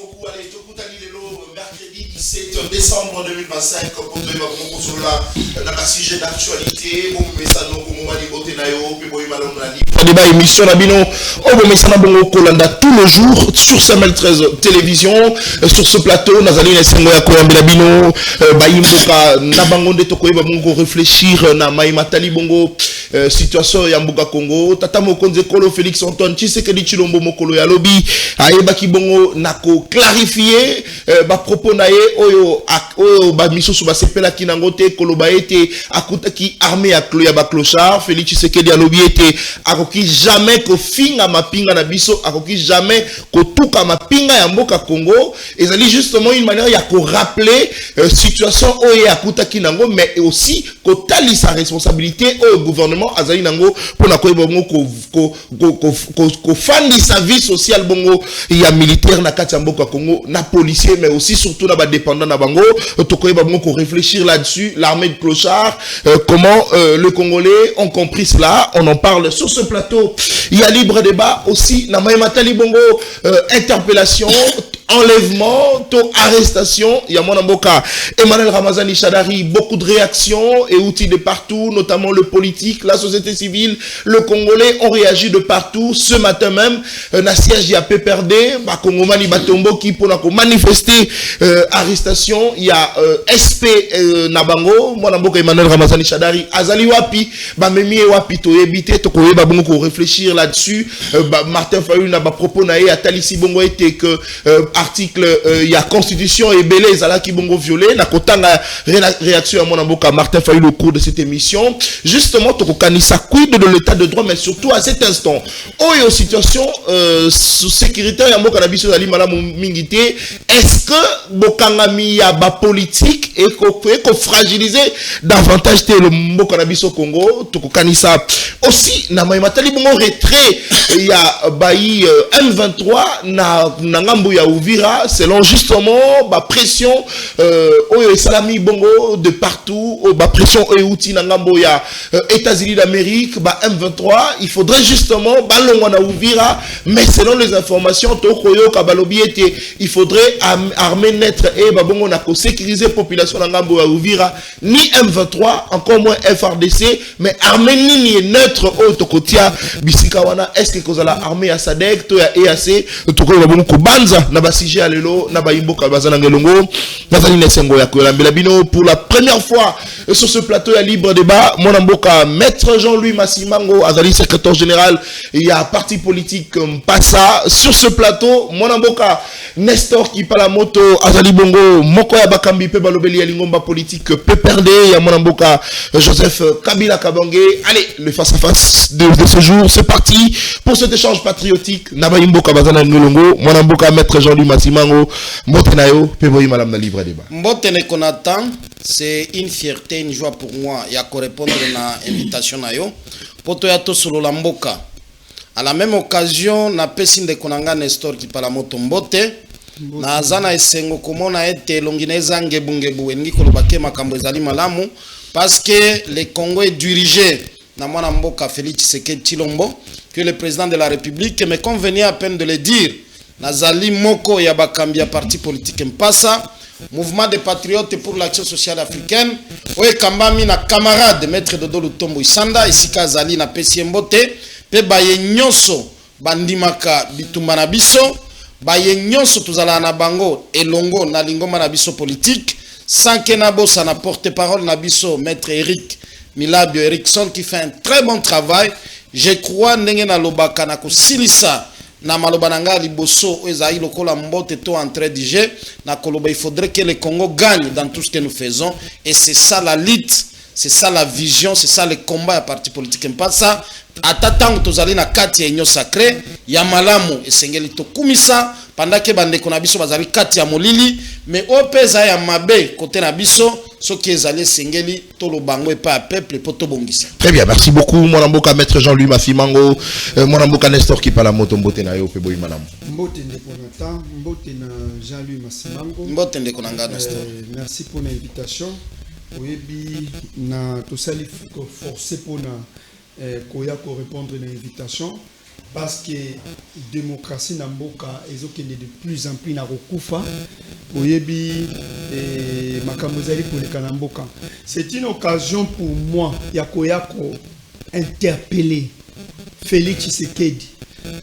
beaucoup. Allez, mercredi 17 décembre 2025, pour le sujet d'actualité, débat émission tous les jours sur Samuel 13 télévision, sur ce plateau, Nazali réfléchir na Matali Bongo situation ya Mbuga Congo, Tata Mokonze Kolo Félix Antoine Tshisekedi Tshilombo Mokolo ya Lobi, ayebaki bongo nako clarifier ba propos na ye oyo ba misoso ba sepela kinango te koloba ete akutaki armée ya ba clochard. Félix Tshisekedi alobi ete akoki jamais ko finga mapinga na biso, akoki jamais ko tuka mapinga ya mboka Congo. Ezali justement une manière ya ko rappeler situation oyo akutaki nango, mais aussi ko tali sa responsabilité au gouvernement azali nango pona ko bongo ko fandi sa vie sociale bongo ya militaire na kati ya mboka Congo na policier, mais aussi surtout na ba dépendant na bango to ko bongo ko réfléchir là-dessus. L'armée de clochards, comment les Congolais ont compris cela, on en parle sur ce plateau. Il y a libre débat aussi na Matali Bongo, interpellation, enlèvement, arrestation. Il y a mon amboka Emmanuel Ramazani Shadari, beaucoup de réactions et outils de partout, notamment le politique, la société civile, le Congolais ont réagi de partout. Ce matin même, na siège y a PPRD, ba Kongomani Batombo qui pour manifester arrestation. Il y a SP Nabango, mon amboka Emmanuel Ramazani Shadari, Azali Wapi, ba Memi Wapi to ebité to ko ba bongo ko réfléchir là-dessus. Martin Fayulu na ba propos na ya Talisi Bongo était que article il y a constitution et belé zala qui bongo violé na kotanga réaction à mon amboka Martin Fayulu au cours de cette émission. Justement to kokanisa quid de l'état de droit, mais surtout à cet instant oyo situation sécuritaire ya mboka na biso zali malamu mingité. Est-ce que bokangami ya ba politique et ko fragiliser davantage le mboka na biso Congo? To kokanisa aussi na Matali Bongo retrait il y a bayi M23 na ngambo ya Uvira selon justement ba pression oyo Salami Bongo de partout, ba pression oyo outi na ngambo ya États-Unis d'Amérique, ba M23 il faudrait justement balongwa na Uvira, mais selon les informations to koyo ka balobi ete il faudrait armer naître et ba bongo na ko sécuriser population na ngambo ya Uvira, ni M23 encore moins FRDC, mais armer ni neutre au tokotia bisika wana. Est-ce que kozala armée ya SADC to ya EAC to ko ba bongo ko banza na ba sije alelo na ba imboka bazana ngelongo bazali nesengo ya ko lambela bino pour la première fois sur ce plateau ya libre débat. Mon amboka maître Jean-Louis Massimango azali secrétaire général il y a parti politique Mpasa sur ce plateau. Mon amboka Nestor qui parle moto azali bongo moko ya bakambi pe balobeli ya lingomba politique PPRD ya mon amboka Joseph Kabila Kabangé. Allez, le face à face de ce jour, c'est parti pour cet échange patriotique. Naba imboka bazana ngolongo. Mon amboka maître Jean-Louis Massimango Motenayo peboyi madame na libre débat. Mbotene Konatan, c'est une fierté, une joie pour moi ya ko répondre na invitation na yo poto ya to solo la mboka. À la même occasion na pesi de konanga Nestor qui parle moto mbote na zana esengo komona ete longineza ngebungebu engi kolobake makambo ezali malamu parce que le Congo est dirigé na mwana mboka Félix Tshisekedi Tshilombo, que le président de la République me convenait à peine de le dire. Nazali moko ya bakambi ya parti politique Mpasa, mouvement des patriotes pour l'action sociale africaine, oye kambami na camarade maître Dodo Lutombo Isanda esika zali na pesi mbote pe baye nyonso bandimaka bitumba na biso, baye nyonso tuzala na bango elongo na lingoma na biso politique sans que na bossa na porte-parole na biso maître Eric Milabio Erickson qui fait un très bon travail. Je crois ndenge na lobaka na ko silisa na malobananga liboso ezai lokola mbote to en train de jeu na koloba. Il faudrait que le Congo gagne dans tout ce que nous faisons, et c'est ça la lutte, c'est ça la vision, c'est ça le combat à parti politique Mpasa. Atatango tozali na kati ya enyo sacré ya malamu esengeli to kumisa pendant que bande konabiso bazali kati ya molili, mais opeza ya mabe côté na biso soki ezali esengeli to lobango epa peuple poto bongisa. Très bien, merci beaucoup mon amboka maître Jean-Louis Massimango, mon amboka Nestor qui parle moto mbote na yo pe boy manam. Mbote ndeko Nathan, mbote na Jean-Louis Massimango. Mbote ndeko nanga Nestor. Merci pour l'invitation. Oyebi na tosali forcé pour na koya ko répondre à l'invitation. parce que démocratie na mboka ezokende de plus en plus na kokufa oyebi makambo ezali koleka na mboka. C'est une occasion pour moi ya koyako interpeller Félix Tshisekedi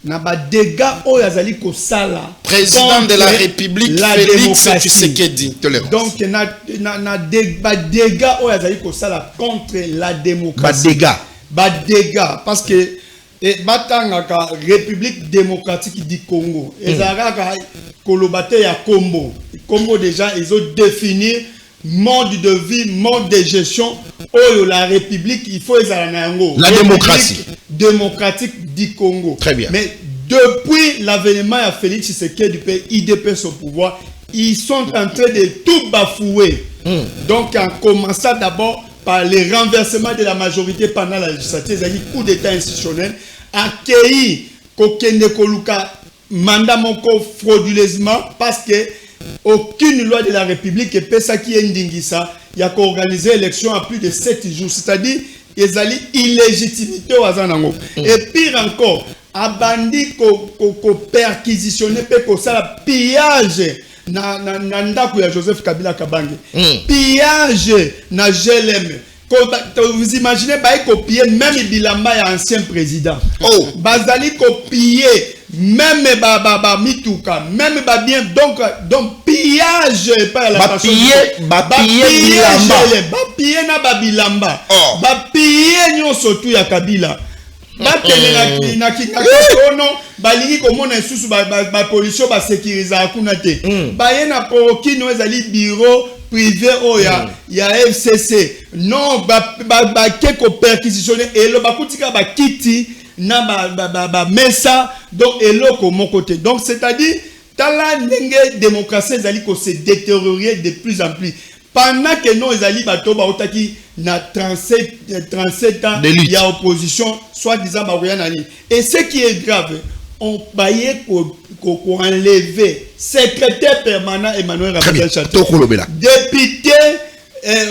na ba dégâts oyo azali kosala président de la République Félix Tshisekedi. Donc na dégâts oyo azali kosala contre la démocratie. Ba dégâts parce que batangaka République démocratique du Congo ezalaka kolobate ya Kombo déjà ils ont défini mode de vie, mode de gestion oyo la République il faut ezala na yango la démocratie démocratique du Congo. Très bien. Mais depuis l'avènement de Félix Tshisekedi du IDPS au pouvoir, ils sont en train de tout bafouer. Donc en commençant d'abord par le renversement de la majorité pendant la législature, c'est-à-dire coup d'état institutionnel, accueilli kokende koluka mandat moko frauduleusement parce que aucune loi de la République et pesa qui est ndingisa, il y a qu'organiser l'élection à plus de 7 jours, c'est-à-dire ils allaient illégitimité au Azanango. Et pire encore, abandi ko perquisitionner pe ko ça pillage na ndako ya Joseph Kabila Kabange. Pillage na GLM. Vous imaginez bah copier même bilamba ya ancien président. Oh, bazali copier même mituka, même bien donc pillage pas la personne. Piller na bilamba. Ba piller nyoso tu ya Kabila. Batele na kikono balingi komona susu ba police ba sécuriser akuna te. Ba yena porokino ezali bureau privé oya ya FCC non ba keko perquisitionner et le bakutika ba kiti na ba mesa donc eloko mon côté donc c'est-à-dire tala ndenge démocratie ezali ko se détériorer de plus en plus pendant que non ezali bato ba otaki na 37 ans il y a opposition soit disant ba nani et ce qui est grave on baillé pour enlever secrétaire permanent Emmanuel Ramazan Shadari, député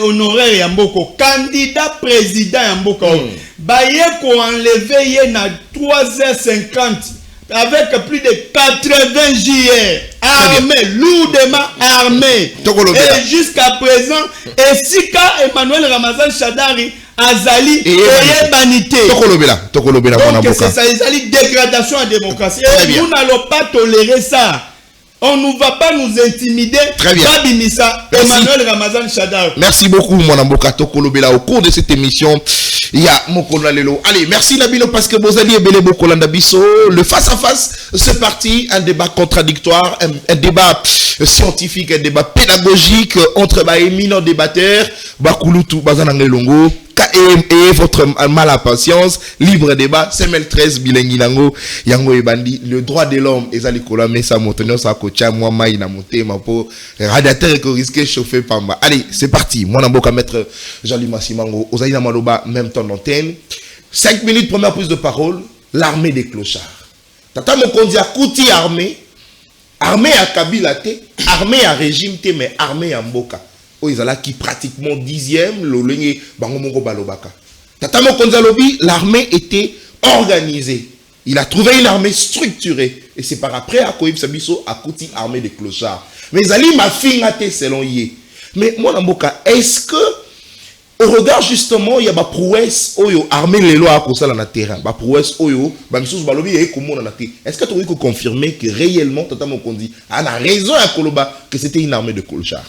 honoraire Yamboko, candidat président Yamboko, baillé pour enlever y na 3h50 avec plus de 80 JR armés, lourdement armés. Et jusqu'à présent, et si quand Emmanuel Ramazan Shadari Azali et Banité. Donc c'est ça, Azali dégradation à la démocratie. Et nous n'allons pas tolérer ça. On ne va pas nous intimider. Très bien. Emmanuel Ramazan Shadari. Merci beaucoup, mon amboka Tokolobela. Au cours de cette émission, il y a Mokola Lelo. Allez, merci Nabilo parce que Bozali et Bele Mokolanda Bisso. Le face-à-face, c'est parti. Un débat contradictoire, un débat scientifique, un débat pédagogique entre éminents débatteurs. Bakulutu Bazanangelongo. Et votre mal à patience, libre débat, CML13, Bilenginango, Yango et Bandi, le droit de l'homme, Ezali Kola, Mesa Montenio, Sakocha, moi, Maïna Monté, ma peau, radiateur et risqué chauffer Pamba. Allez, c'est parti. Moi, Namboka, maître Jean-Louis Massimango, Ozaïna Maloba, même temps d'antenne. 5 minutes, première prise de parole, l'armée des clochards. Tata Mokondi a Kouti armée, armée à Kabila, armée à régime, mais armée à Mboka. Oh, ils qui pratiquement 10e, l'olengé bangomongo balobaka. Tatamo Konzalobi, l'armée était organisée. Il a trouvé une armée structurée. Et c'est par après à Koïb Sabiso à Kouti armée des clochards. Mais Zali m'a fingate selon Yé. Mais mon amboka, est-ce que au regard justement, il y a ma prouesse oyo armée les lois à ça dans le terrain. Ma prouesse oyo, ma mission balobi et comment on a été. Est-ce que tu peux confirmer que réellement Tatamo Kondi a raison à Koloba que c'était une armée de clochards?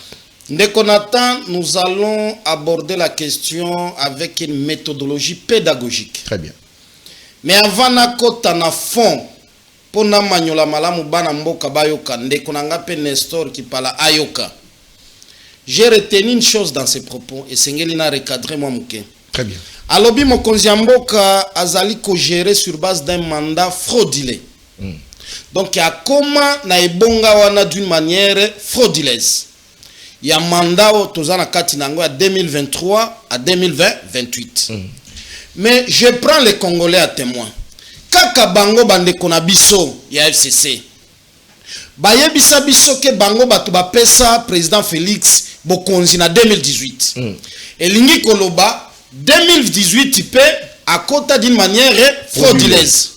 Dès qu'on attend, nous allons aborder la question avec une méthodologie pédagogique. Très bien. Mais avant na na fond, pour na manyola malamu bana mboka bayoka, dès qu'on a pe Nestor qui parle ayoka. J'ai retenu une chose dans ses propos et Sengeli n'a recadré moi mouké. Très bien. Alobi mokonzi mboka azali ko gérer sur base d'un mandat frauduleux. Donc il y a comment na ebonga wana d'une manière frauduleuse. Il y a un mandat au Tozana Katinango à 2023 à 2028. Mais je prends les Congolais à témoin. Kaka bango bande konabiso ya FCC. Baye bisa biso ke bango batu ba pesa président Félix Bokonzi na 2018. Et lingi koloba 2018 type à côté d'une manière frauduleuse.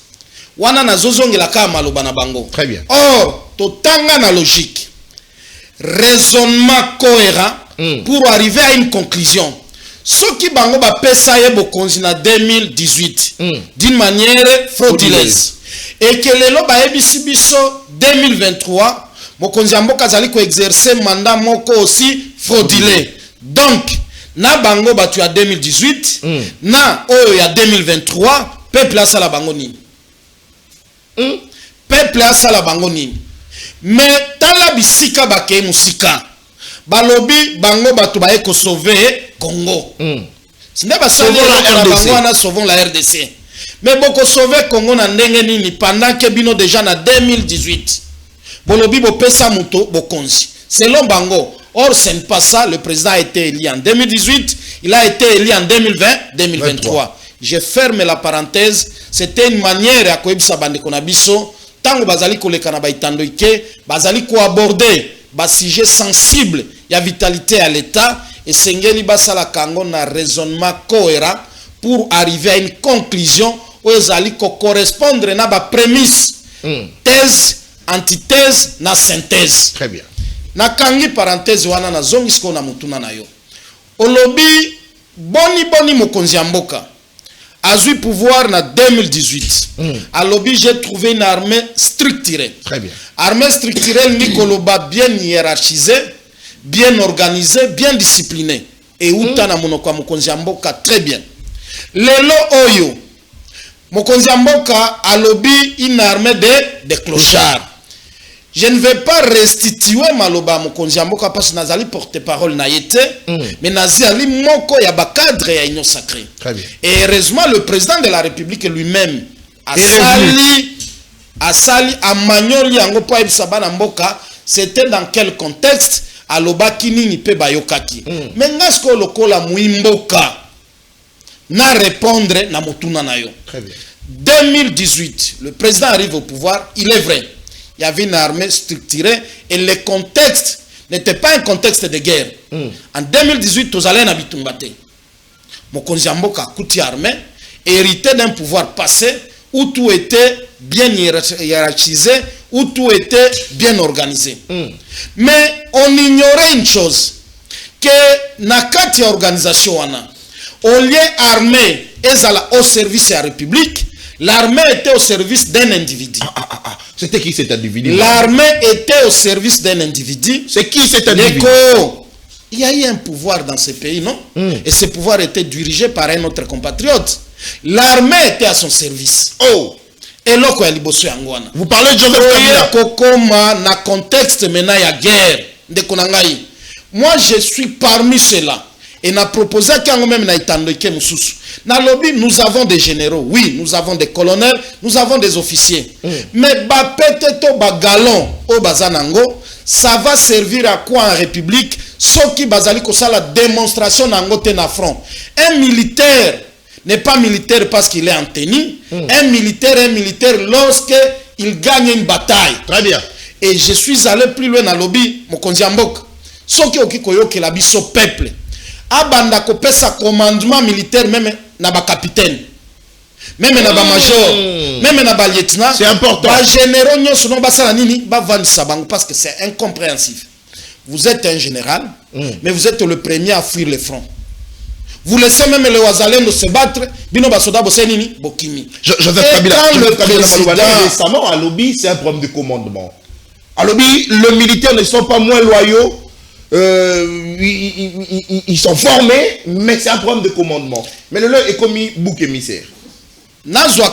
wana nazozongela ka maloba na bango. Très bien. Or totanga na logique, raisonnement cohérent pour arriver à une conclusion. Ce qui bango ba pesa ye bokonzi na 2018 d'une manière frauduleuse et que lelo ba ebisi biso 2023 mokonzi mboka zali ko exercer mandat moko aussi frauduleux. Donc na bango batu ya 2018 na oyo ya 2023 peuple asala bango nini? Peuple asala bango nini? Mais tala bisika bakei musika balobi bango batu ba eko sauver Congo. Sinde ba sauver la RDC na sauvons la RDC. Mais boko sauver Congo na ndenge nini pendant que bino déjà na 2018 bolobi bo pesa muto bokonzi. Selon bango. Or ce n'est pas ça, le président a été élu en 2018, il a été élu en 2020-2023. Je ferme la parenthèse, c'était une manière à koyebisa bande konabiso tango bazali koleka na baitando ike bazali ko aborder ba sujet sensible ya vitalité à l'état et sengeli basala kango na raisonnement cohérent pour arriver à une conclusion où ezali ko correspondre na ba prémisse thèse antithèse na synthèse. Très bien. Nakangi parenthèse wana na zongisko na mutuna na yo olobi boni mokonzi ya mboka azui pouvoir na 2018 alobi j'ai trouvé une armée structurée. Très bien. Armée structurée ni koloba bien hiérarchisée, bien organisée, bien disciplinée et uta na monoko ya mokonzi ya mboka très bien. Lelo oyo mokonzi ya mboka alobi une armée de clochards. Je ne vais pas restituer maloba mokonzi ya mboka parce que nazali porte-parole na yete mais nazali moko ya ba cadre ya union sacrée. Très bien. Et heureusement le président de la République lui-même a sali a magnoli yango po ebisa bana mboka c'était dans quel contexte aloba kinini pe bayokaki. Mais ngasko lokola muimboka na répondre na motuna na yo. Très bien. 2018 le président arrive au pouvoir, il est vrai. Il y avait une armée structurée et le contexte n'était pas un contexte de guerre. En 2018, tous allaient habiter Mbate. Mokonzi ya mboka kuti armée hérité d'un pouvoir passé où tout était bien hiérarchisé, où tout était bien organisé. Mais on ignorait une chose, que nakati organisation wana, au lieu armée ezala au service de la République, l'armée était au service d'un individu. C'était qui cet individu? L'armée était au service d'un individu. C'est qui cet individu? Il y a eu un pouvoir dans ce pays, non? Et ce pouvoir était dirigé par un autre compatriote. L'armée était à son service. Oh! Et là, quoi, liboso yangwana. Vous parlez de Joseph Kabila? Kokoma na contexte maintenant ya guerre de konangai. Moi, je suis parmi ceux-là. Et n'a proposé quand même na itandoke mususu. Na lobby, nous avons des généraux, oui, nous avons des colonels, nous avons des officiers. Mais ba peteto ba galon au bazanango, ça va servir à quoi en République? Ceux qui bazali ko la démonstration nango te na front. Un militaire n'est pas militaire parce qu'il est en tenue. Un militaire lorsque il gagne une bataille. Très bien. Et je suis allé plus loin dans le lobby, mokonzi mbok. Ceux qui okikoyo ke la biso peuple. Abanda ko pesa commandement militaire même na ba capitaine. Même na ba major, même na ba lieutenant. C'est important. Ba généraux nyoso no basala nini ba vandisa bango parce que c'est incompréhensif. Vous êtes un général, mais vous êtes le premier à fuir le front. Vous laissez même les Ouazalendo se battre, bino basoda bosenini bokimi. Joseph Kabila, récemment à lobby, c'est un problème de commandement. À lobby, les militaires ne sont pas moins loyaux. Ils sont formés, mais c'est un problème de commandement. Mais le leur est commis bouc émissaire. Entre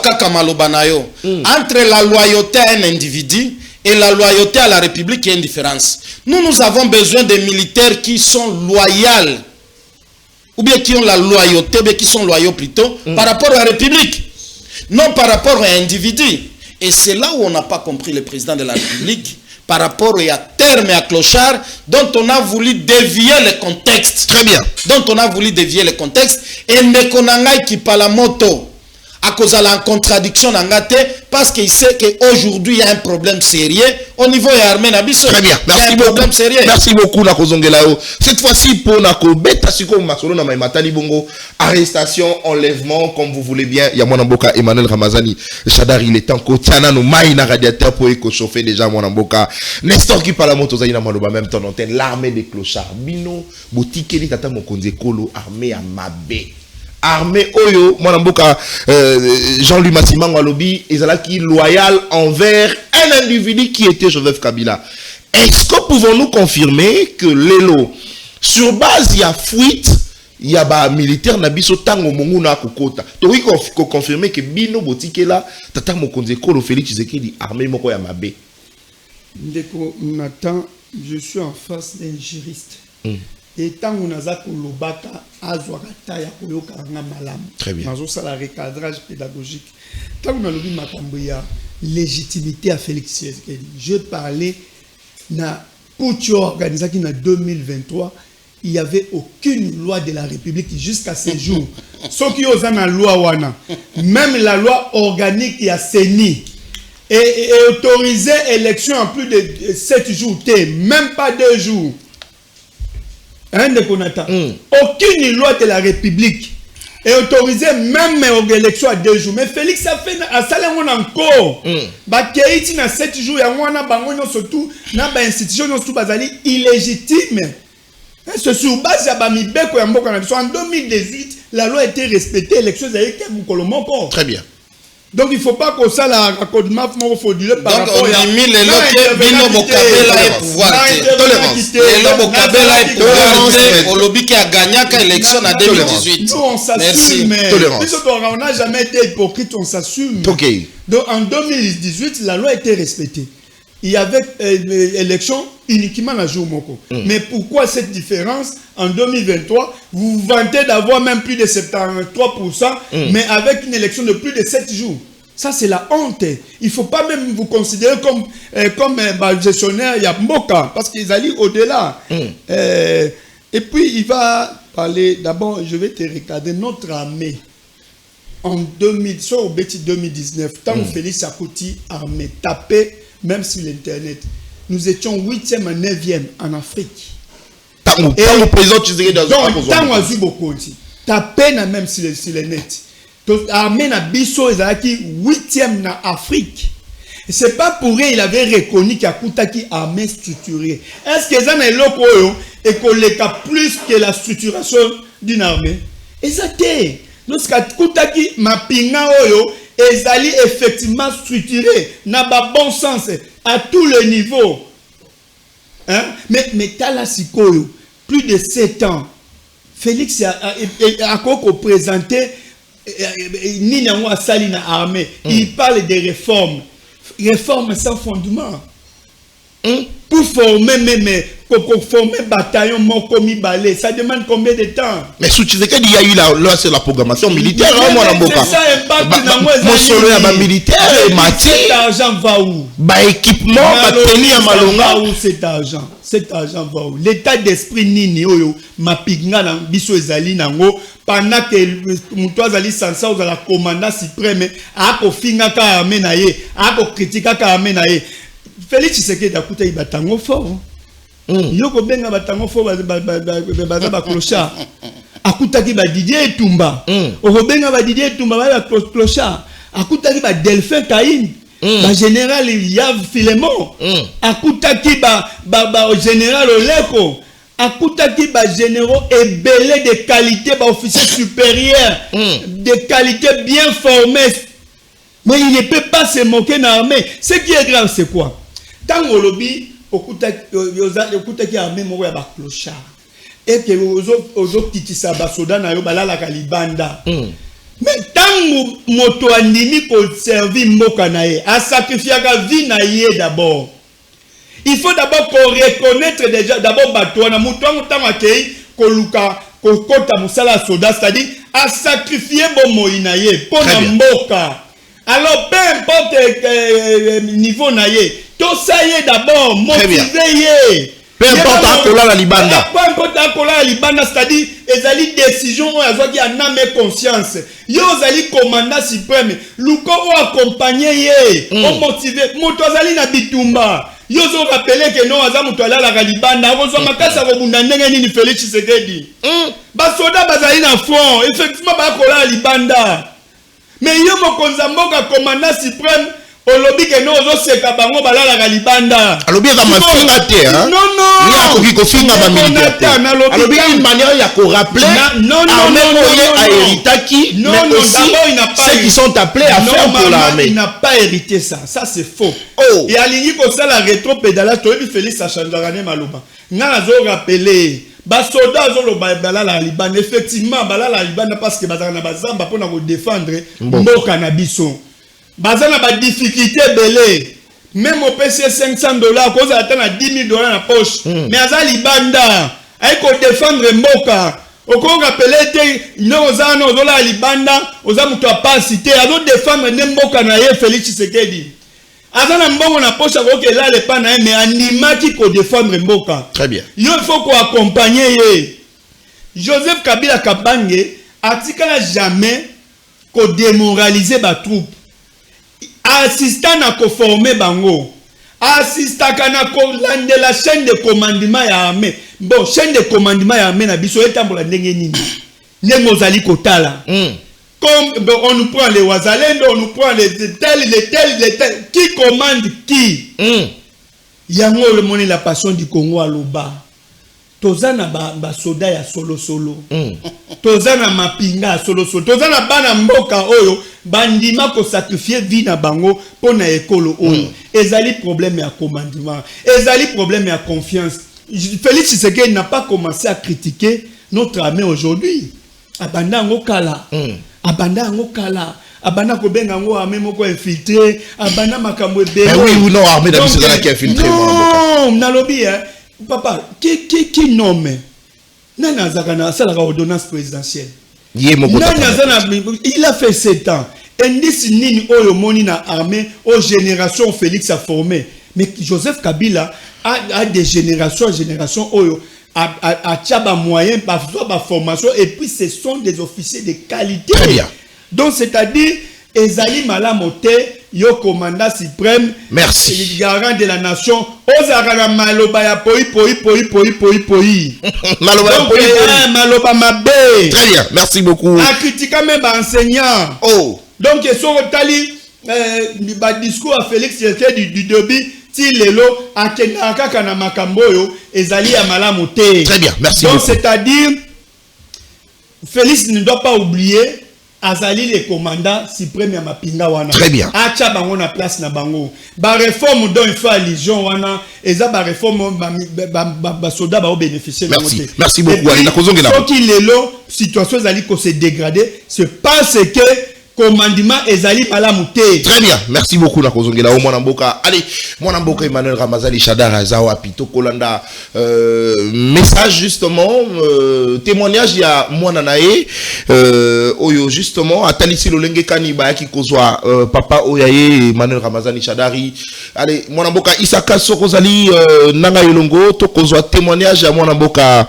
la loyauté à un individu et la loyauté à la République, il y a une différence. Nous avons besoin de militaires qui sont loyaux, ou bien qui ont la loyauté, ou bien qui sont loyaux plutôt, par rapport à la République, non par rapport à un individu. Et c'est là où on n'a pas compris le président de la République, par rapport à terme et à clochard, dont on a voulu dévier le contexte. Très bien. Dont on a voulu dévier le contexte. Et Nekonangai qui par la moto, à cause de la contradiction parce qu'il sait qu'aujourd'hui il y a un problème sérieux au niveau de l'armée nabiso. Très bien, merci beaucoup. Merci beaucoup Nakozongelao. Cette fois-ci pour Nako Beta Siko Masolo na Matali Bongo, arrestation, enlèvement, comme vous voulez bien. Il y a Mwanamboka Emmanuel Ramazani Chadar, il est temps Tiana no maïna radiateur pour chauffer déjà Mwanamboka. Nestor qui parle à moto zaina maloba même temps antenne l'armée des clochards. Bino boutique ni tata mokonze kolo armée à Mabé. Armée Oyo, Mwanamboka Jean-Louis Massimango Alobi, qui loyal envers un individu qui était Joseph Kabila. Est-ce que pouvons-nous confirmer que Lelo, sur base il y a fuite, il y a ba militaire nabiso tango monguna kokota. Tori ko confirmer que Bino botike là, tata mokonze kolo Félix Tshisekedi armée moko ya Mabé. Ndeko Nathan, je suis en face d'un juriste. Et tant qu'on a ça le baka azwakata ya koyoka nga malam. Très bien. Dans ça la recadrage pédagogique. Tant qu'on a le makambo ya légitimité à Félix Tshisekedi. Je parlais na pour organiser qui en 2023, il n'y avait aucune loi de la République jusqu'à ce jour. Sauf qu'il y a une loi wana, même la loi organique qui a CENI et autorisé élection en plus de 7 jours, même pas 2 jours. Hein, de Konata. Aucune loi de la République est autorisée même aux élections à 2 jours. Mais Félix a fait à Salomon encore. Bakéiti na 7 jours, ya wana bango surtout na ba institution surtout bazali illégitime. C'est sur base ya ba mibeko ya mboka na biso. En 2018, la loi a été respectée, élections a été moko. Très bien. Donc il ne faut pas que ça la raccordement frauduleux par rapport à Bino Bokabela et pouvoir. Bino Bokabela et pouvoir. Au lobby qui a gagné l'élection en 2018. Nous on s'assume. On n'a jamais été hypocrite, on s'assume. Donc en 2018, la loi a été respectée. Il y avait élection uniquement la jour moko. Mais pourquoi cette différence en 2023? Vous vantez d'avoir même plus de 73%, mais avec une élection de plus de 7 jours. Ça, c'est la honte. Il ne faut pas même vous considérer comme gestionnaire Yamboka, parce qu'ils allaient au-delà. Et puis, il va parler, d'abord, je vais te regarder notre armée. En 2019, tant que Félix Akouti, armée, tapé, même sur l'Internet, nous étions 8e et 9e en Afrique. Tant que président Tshisekedi dans tant que beaucoup aussi. Tapé même sur le net. Donc, l'armée na biso ezalaki 8e en Afrique. Et c'est pas pour rien il avait reconnu qu'il y a une armée structurée. Est-ce que ça n'est pas et qu'on a plus que la structuration d'une armée? Exactement. Donc, Koutaki mapinga oyo ezali effectivement structuré, n'a pas bon sens à tous les niveaux. Hein? Mais Tala Sikoyo, plus de 7 ans, Félix a présenté Nina Salina armée. Il parle de réformes. Réformes sans fondement. Pour former un bataillon Mokomi Balé, ça demande combien de temps? Mais sous Tshisekedi, il y a eu la programmation militaire. C'est ça, mon solo est militaire et matière. Cet argent va où? Équipement, tenir à Malonga. Où cet argent? Cet argent va où? L'état d'esprit Nini, ma pigna, biso ezali nango, pendant que Moutoua Zali Sansa, la commandant suprême, a finga ka amenaye, a critica ka amenaye. Félix Tshisekedi a coûté batango fort. Yoko benga batango fort baza ba clochard. Akutaki ba Didier Tumba. Obenga ba Didier Tumba ba clochard. Akutaki ba Delphin Kaïn. Ba général Yav Filemon. Akutaki ba général Oleko. Akutaki ba généraux ébélés de qualité, ba officiers supérieurs de qualité bien formés. Mais il ne peut pas se moquer de l'armée. Ce qui est grave, c'est quoi? Tant que lobby, okutaki armée moko ya ba clochard. Et que ozo kitisa ba soda na yo balala kalibanda. Mais tant moto andimi ko servir mboka na ye, a sacrifier ka vie na ye d'abord. Il faut d'abord qu'on reconnaître déjà d'abord bato na muto tant akei ko luka ko kota musala soda, c'est-à-dire a sacrifier bo moina ye pour na mboka. Alors, peu importe niveau naïe, tout ça y est d'abord, motivé. Peu importe akola la libanda. Peu importe akola la libanda, c'est-à-dire ezali décision oyo azwaki aname conscience. Yo ozali commandant suprême, luko o accompagner ye, o motiver, moto azali na bitumba. Yo zo rappeler que non aza muto ala la libanda, ozo makasa ko bunda ndenge nini Félix Tshisekedi. Ba soda bazali na front, effectivement ba akola la libanda. Mais yo mokonza mboka commandant suprême olobi ke no ozo seka bango balala ka libanda. Alobi ka mafinga te hein. Non non. Ni akoki ko finga ba militaire. Alobi une manière ya ko rappeler non a héritaki mais aussi ceux qui sont appelés à faire pour l'armée. Il n'a pas hérité ça. Ça c'est faux. Et alingi ko sala rétro-pédalage to Félix Achandarane Maloba. Nga zo rappeler ba soda zo lo balala la libanda effectivement balala la libanda parce que bazana bazamba pona ko défendre mboka na biso. Bazana ba difficulté belé même au PC $500 cause attend à $10,000 na poche mais aza libanda ay ko défendre mboka oko rappeler te no ozana ozola libanda oza muto pas cité azo défendre ne mboka na ye Félix Tshisekedi azana mbongo na poche ko ke la le pa na mais animaki ko défendre mboka. Très bien. Yo il faut ko accompagner ye. Joseph Kabila Kabange atikala jamais ko démoraliser ba troupe. Assistant à former bango, assistant à de la chaîne de commandement ya armée. Bon, chaîne de commandement ya armée na biso etambola ndenge nini. Ndenge ozali kotala. Comme bon, on nous prend les Wazalendo, on nous prend les tels. Qui commande qui? Yango le monnaie la passion du Congo à Loba. Tozana ba soda ya solo. Tozana mapinga solo. Tozana bana mboka oyo bandima ko sacrifier vie na bango pona ekolo oyo. Ezali problème ya commandement. Ezali problème ya confiance. Félix Tshisekedi n'a pas commencé à critiquer notre armée aujourd'hui. Abanda ngokala. Abanda ngokala. Abanda ko benga ngo armée moko infiltré. Abanda makambo ebele. Oui ou non armée da biso qui infiltré. Non, nalobi hein. Papa, qui nomme Nana Zakana, c'est la ordonnance présidentielle. Il a fait 7 ans. Indice Nini Oyo Moni na armée, aux générations Félix a formé. Mais Joseph Kabila a des générations Oyo a tchaba moyen, par formation, et puis ce sont des officiers de qualité. Très bien. Donc c'est-à-dire, Ezali Malamote, yo commandant suprême, merci. Garant de la nation, Ozarana Maloba ya poi. Maloba mabe. Très bien, merci beaucoup. A critiqué même enseignant. Oh. Donc ils sont tali discours à Félix Tshisekedi du début ti lelo akendaka kana makambo yo ezali ya Malamote. Très bien, merci donc beaucoup. c'est-à-dire Félix ne doit pas oublier Azali les commandants suprême ya mapinga wana. Très bien. Acha bango na place na bango. Ba réforme dont il faut allusion wana, eza ba réforme ba soda ba bénéficier. Merci beaucoup. Ali na kozongela. Ce qui lelo situation zali ko se dégrader, c'est parce que commandement ezali Malamote. Très bien, merci beaucoup na kozongela au mwana mboka. Allez, mwana mboka Emmanuel Ramazani Shadara zawa pito kolanda message justement témoignage ya mwana nae oyo justement atalisi lolenge kani ba yaki kozwa papa oyaye Emmanuel Ramazani Shadari. Allez, mwana mboka Isaka Sokozali nanga yolongo to kozwa témoignage ya mwana mboka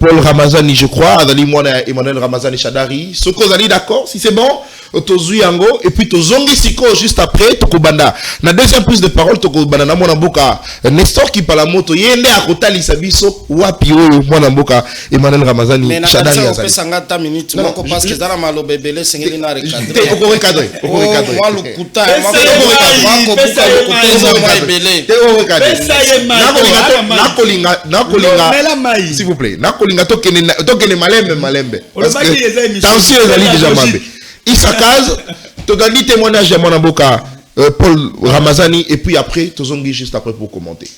Paul Ramazani je crois azali mwana Emmanuel Ramazani Shadari. Sokozali d'accord si c'est bon? Tozuyango et puis tozongi siko juste après tokobanda na deuxième prise de parole tokobanda na mwana mboka Nestor qui parla moto yende akotali sabiso wapi oyo mwana mboka Emmanuel Ramazani Shadari azali pesanga ta minute moko parce que zala malo bebele sengeli na recadrer oko recadrer moi lukuta moi bebele s'il vous plaît nakolinga tokene malembe parce que tension ezali déjà mabe Isakaz, tu as dit témoignage de mon avocat Paul Ramazani et puis après, tu as juste après pour commenter.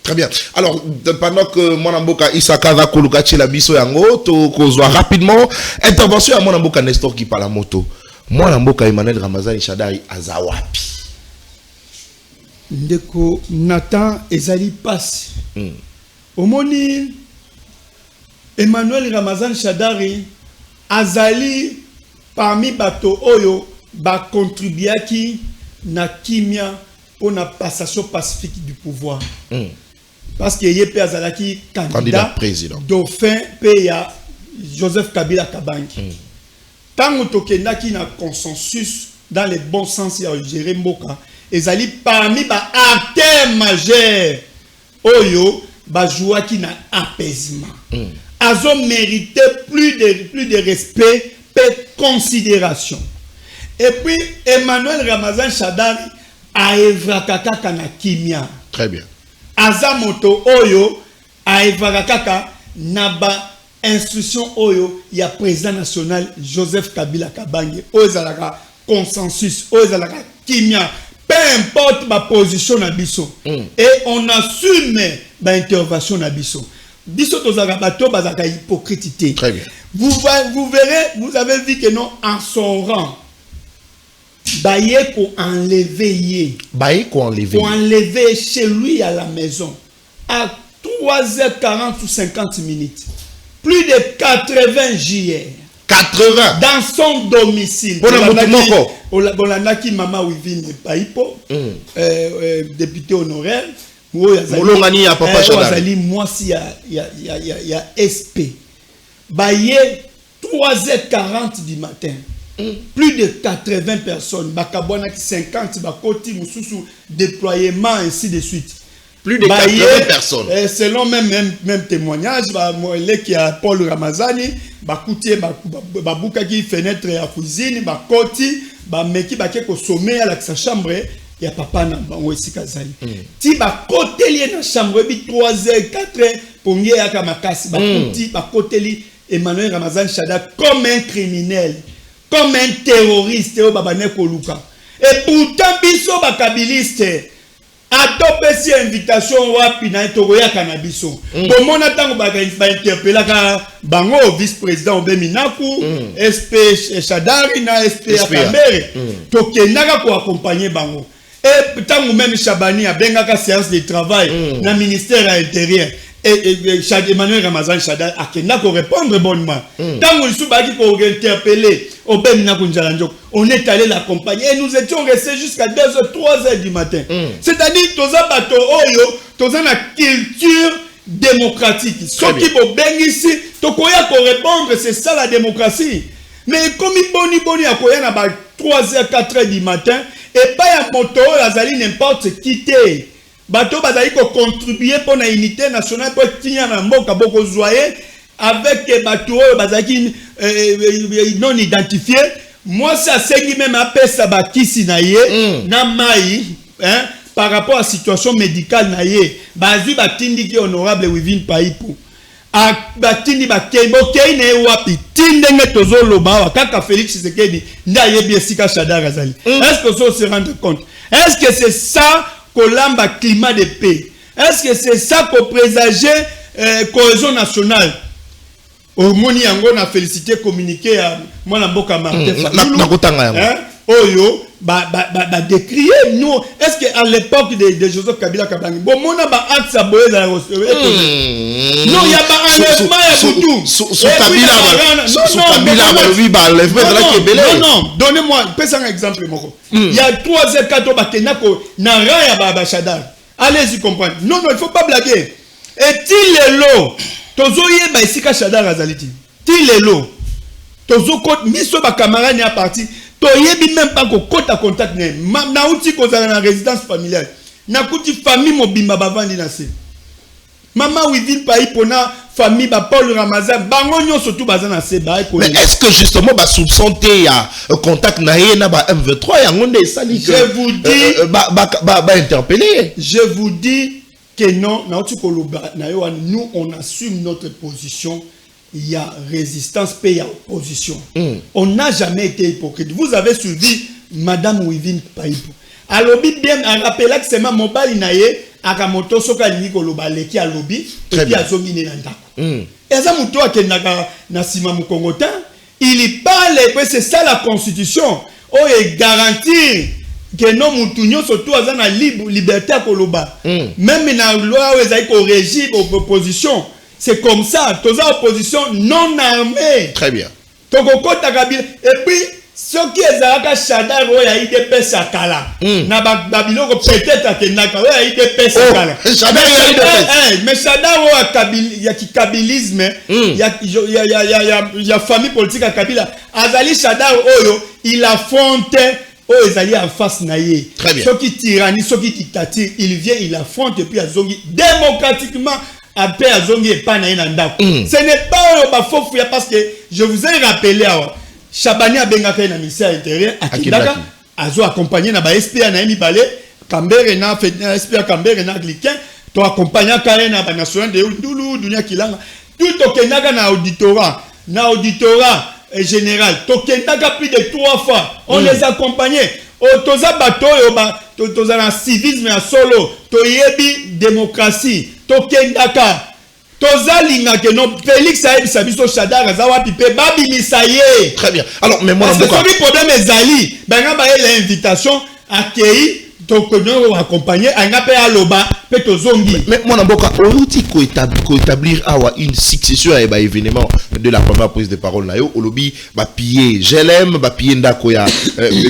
Très bien. Alors, pendant que mon avocat Isakaz a colocaché la biso yango, tu as rapidement intervention à mon avocat Nestor qui parle à moto. Moi, mboka Emmanuel Ramazani Shadari azawapi. Ndeko Nathan ezali passe. Omoni Emmanuel Ramazan Shadari azali parmi bato oyo ba contribuaki na kimia pour la passation pacifique du pouvoir. Parce que yé pe azalaki candidat président dauphin pe ya Joseph Kabila Kabangi. Tant tokendaki na consensus dans le bon sens ya gérer mboka ezali parmi ba acteurs majeurs oyo ba jouaki na apaisement. Azo mérité plus de respect et considération. Et puis Emmanuel Ramazan Shadari a evrakaka na kimia. Très bien. Azamoto oyo a evrakaka na ba instruction oyo ya président national Joseph Kabila Kabange ozalaka consensus ozalaka kimia, peu importe ma position na biso et on assume ba intervention na biso. Biso tozaka bato bazaka hypocrite. Très bien. Vous verrez, vous avez vu que non en son rang baye pour enlever pour enlever chez lui à la maison à 3h40 ou 50 minutes. Plus de 80 JR. 80 dans son domicile. Bolandaki Mama Wivine Paipo, député honoraire. Molongani ya Papa Shadari. Moi si ya SP. Baye 3h40 du matin. Plus de 80 personnes. Bakabwana 50 bakoti mususu déploiement ainsi de suite. Plus de 80 personnes. Selon même témoignage, qui a Paul Ramazani, bakouti babuka qui fenêtre à cuisine, bakoti, meki bakeko sommet à la chambre ya papa na bango esika zali. Ti bakoteli na chambre bi 3h 4h pour ngie ya kamakasi bakoti bakoteli Emmanuel Ramazan Shadari comme un criminel, comme un terroriste au babane koluka. Et pourtant biso bakabiliste atopesi invitation wapi na togoya kanabiso bomona tango ba interpellaka bango vice-président Obeminaku SP Shadari na SP Akambere tokendaka ko accompagner bango et tango même Chabani abengaka séance de travail na ministère à l'intérieur et Emmanuel Ramazan Shadari akenda ko répondre bonnement tango lisu baki ko interpeller Obeminaku Njalanjoko. On est allé l'accompagner et nous étions restés jusqu'à 2h, 3h du matin. C'est-à-dire, toza bato oyo, toza na culture démocratique. Ce qui vous baigne ici, tokoya ko répondre, c'est ça la démocratie. Mais comme il boni à koya na ba 3h, 4h du matin, et pas ya moto lazali n'importe qui te. Bato bazali ko contribuer pour la unité nationale pour tenir na mboka boko zoyer avec bato bazali non identifié. Moi, ça c'est même appelé ça bakisi naye na mai par rapport à la situation médicale naye bazu batindi ki honorable Wivine Paipo a batindi bakebo keine wapi tindenge tozo loba kaka Félix Tshisekedi ndaye biesika Shadari azali. Est-ce que ça se rendre compte? Est-ce que c'est ça kolamba climat de paix? Est-ce que c'est ça qu'on présageait cohésion nationale? Au moni yango na félicité communiqué à moi mboka Martin oyo décrier nous est-ce que à l'époque de Joseph Kabila Kabangi bon mona ba axe à boye dans non il y a pas enlèvement ya butu sous Kabila non donnez-moi pesa un exemple moko il y a 3 4 bakena ko na raya ba Shadari allez-y comprendre non il faut pas blaguer est-il lo tozo yeba esika Shadari azaliti ti lelo tozo ko miso ba camarade ya parti to yebi même pas ko kota contact ne na uti ko za na résidence familiale na kuti famille mobimba bavandi na se Mama Wivine Paipo na famille ba Paul Ramazan bango nyonso tout baza na se ba ko. Mais est-ce que justement ba soupçonné ya contact na ye na ba M23 ya ngonde sali que je vous dis ba interpeller. Je vous dis que non, nous on assume notre position. Il y a résistance, puis il y a opposition. On n'a jamais été hypocrite. Vous avez suivi Madame Wivine Paipo. Alors, bien, à rappeler que c'est ma mobile naye, akamoto soka liko lobale qui a lobby, et puis a zomine nandako. Et ça muto akenaka na sima mukongota, il parle, c'est ça la constitution. Oh, et garantir que non mutunyo surtout à la liberté à koloba. Même na loi où ils ko régime opposition. c'est comme ça. Toza opposition non armée. Très bien. Tokokota Kabila. Et puis, ce qui est à Chadar, il y a IDPS à Kala. Na Babiloko peut-être que Naka, il y a IDPS à Kala. Mais Chadar, il y a kabilisme, il y a famille politique à Kabila. Azali Chadar, il affronte. Oh, ils allaient en face naïe. Très bien. Ceux qui tyrannie, ceux qui dictature, il vient, il affronte et puis à Zongi démocratiquement après à Zongi et pas naïe nanda. Ce n'est pas faux parce que je vous ai rappelé Chabani a bengaka na ministère intérieur à Kindaka azo accompagné na ba SPA na Mibale Kambere na fait SPA Kambere na Gliken to accompagner ka na ba national de Ndulu dunia kilanga tout au Kenaka na auditorat général, Tokendaka plus de 3 fois. On les accompagnait. Toza bato, toza na civisme à solo, toyebi démocratie, Tokendaka. Toza linga que non Félix Saïd Sabiso Chadar Azawa Pipe Babi Misaye. Très bien. Alors, mais moi, parce que ce problème est Zali. Ben on a l'invitation à Kei. Tokono accompagné un appel à l'Oba, Peto Zongi. Mais mon amboka, on dit qu'établir une succession à événement de la première prise de parole nayo, au lobby, ba piller Jelem, ba piller Ndakoya,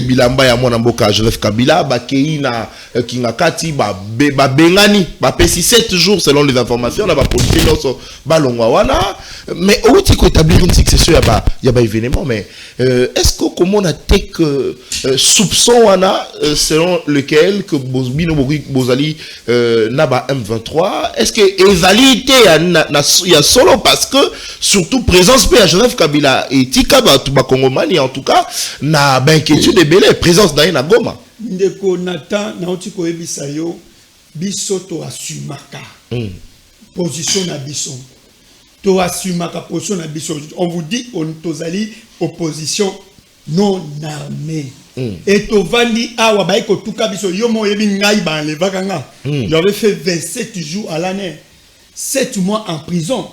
Bilamba ya mon amboka, Joseph Kabila, ba Keina, Kingakati, ba Bengani, ba Pessi 7 jours selon les informations, là ba politique dans Balongwawana. Mais on dit qu'établir une succession y a événement, mais est-ce que comment on a que soupçon wana selon lequel que Bino Bozali Naba M23, est-ce que Ezali il y a solo parce que surtout présence P à Joseph Kabila et Tikaba Tuba Kongomani en tout cas na inquiétude de belé présence na Goma ndeko Nathan na otiko ebisayo biso to assumaka position na biso to assumaka position na biso on vous dit on tozali opposition non armée. Et Tovandi Awa Baiko Tukabiso Yomo Yebi Naiba les Vaganga. Il avait fait 27 jours à l'année, 7 mois en prison.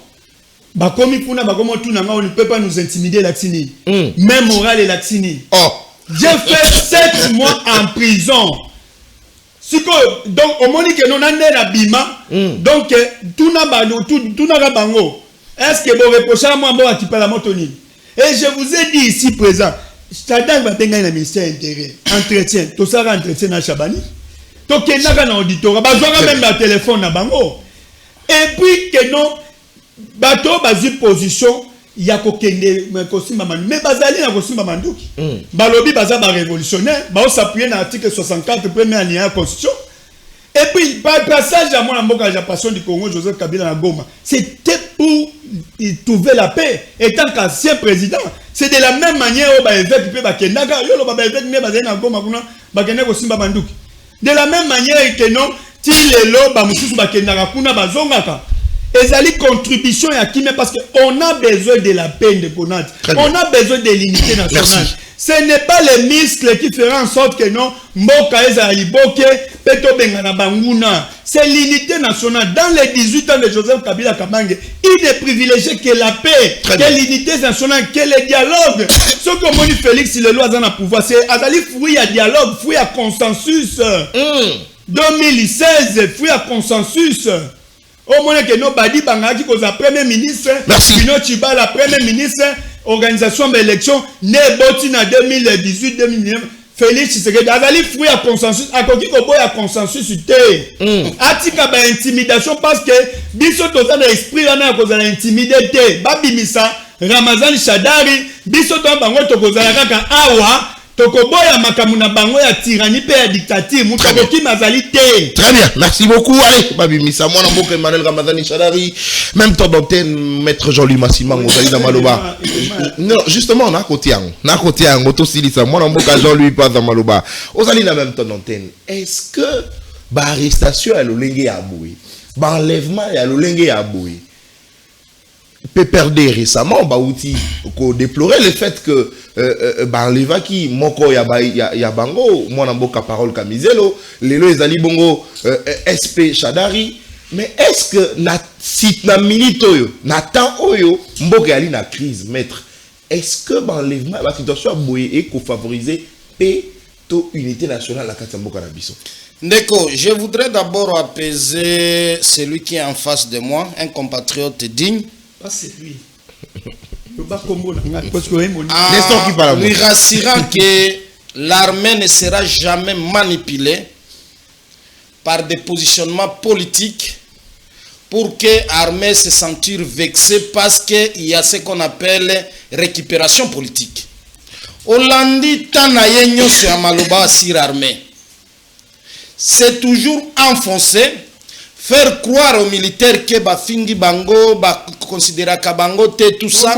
Bakomi Puna Bakomo Tunanga, on ne peut pas nous intimider Laxini. Même moral et Laxini. J'ai fait 7 mois en prison. Donc, au moment que nous n'avons pas bima, donc, tout n'a pas bango. Est-ce que vous reprochez à moi qui parle à Motoni? Et je vous ai dit ici présent. Chadar va tenir le ministère intérieur. Entretien. Tout ça va entretien dans Chabani. Donc, il y a un auditoire. Il y a même un téléphone à Bango. Et puis, que non, bateau, basi position, il y a un costume Mamandou. Mais Bazali a un costume Mamandouki. Balobi, Baza, révolutionnaire. Bao s'appuyer dans l'article 64, premier année de la Constitution. Et puis, par passage à moi, la passion du Congo, Joseph Kabila na Goma, c'était pour trouver la paix. Étant qu'ancien président, c'est de la même manière où évêque peut bakendaga, yo lo évêque ne bazé na Goma kuna bakende ko simba banduki. De la même manière que non, ti lelo ba mususu bakendaga kuna bazongaka. Ezali contribution ya kimé parce que on a besoin de la paix de Konat. On a besoin de l'unité nationale. Merci. Ce n'est pas les muscles qui feront en sorte que non, Mboka ezali boke, peto bengana banguna. C'est l'unité nationale. Dans les 18 ans de Joseph Kabila Kabange, il ne privilégié que la paix, que l'unité nationale, que le dialogue. Ce que Moni Félix, il est loin dans le pouvoir, c'est Azali fruit à dialogue, fruit à consensus. 2016, fruit à consensus. Au moins que nous badi bangaki koza premier ministre, Bino Chiba la premier ministre, organisation d'élection, né boti na 2018-2019. Félix Tshisekedi azali fruit à consensus, akoki ko boya consensus te. Atika ba intimidation parce que biso toza na esprit wana kozala intimider te. Babimisa Ramazan Shadari, biso to bango to kozala kaka awa. Tokoboya makamuna bango ya tyrannie pe ya dictature mutokoki mazali te. Très bien, merci beaucoup. Allez, Babi Missa, moi Namboka Emmanuel Ramazani Chadari, même temps d'antenne, maître Jean-Louis Massiman, Ozali Zamaloba. Non, justement, on a côté un auto silisa, moi Namboka Jean-Louis pas Zamaloba. Ozali na même temps d'antenne. Est-ce que ba arrestation à l'olenge ya boui, ba enlèvement à l'olenge ya boui, peut perdre récemment, bah outil, qu'on déplorait le fait que Levaki, Moko ya bango, moi n'amboka parole Kamizelo, lelo ezali bongo SP Chadari, mais est-ce que si na minute oyo, na temps oyo, mboka yali na crise, maître, est-ce que l'enlèvement, la situation a boye et qu'on favorise paix to unité nationale la Katamboka na biso? Ndeko, je voudrais d'abord apaiser celui qui est en face de moi, un compatriote digne. Pas c'est lui. En lui rassurant que l'armée ne sera jamais manipulée par des positionnements politiques pour que l'armée se sentir vexée parce qu'il y a ce qu'on appelle récupération politique. Hollandi Tanayenyo sur Amaloba sur l'armée. C'est toujours enfoncé, faire croire aux militaires que Bafingi Bango, considérer Kabango, tout ça.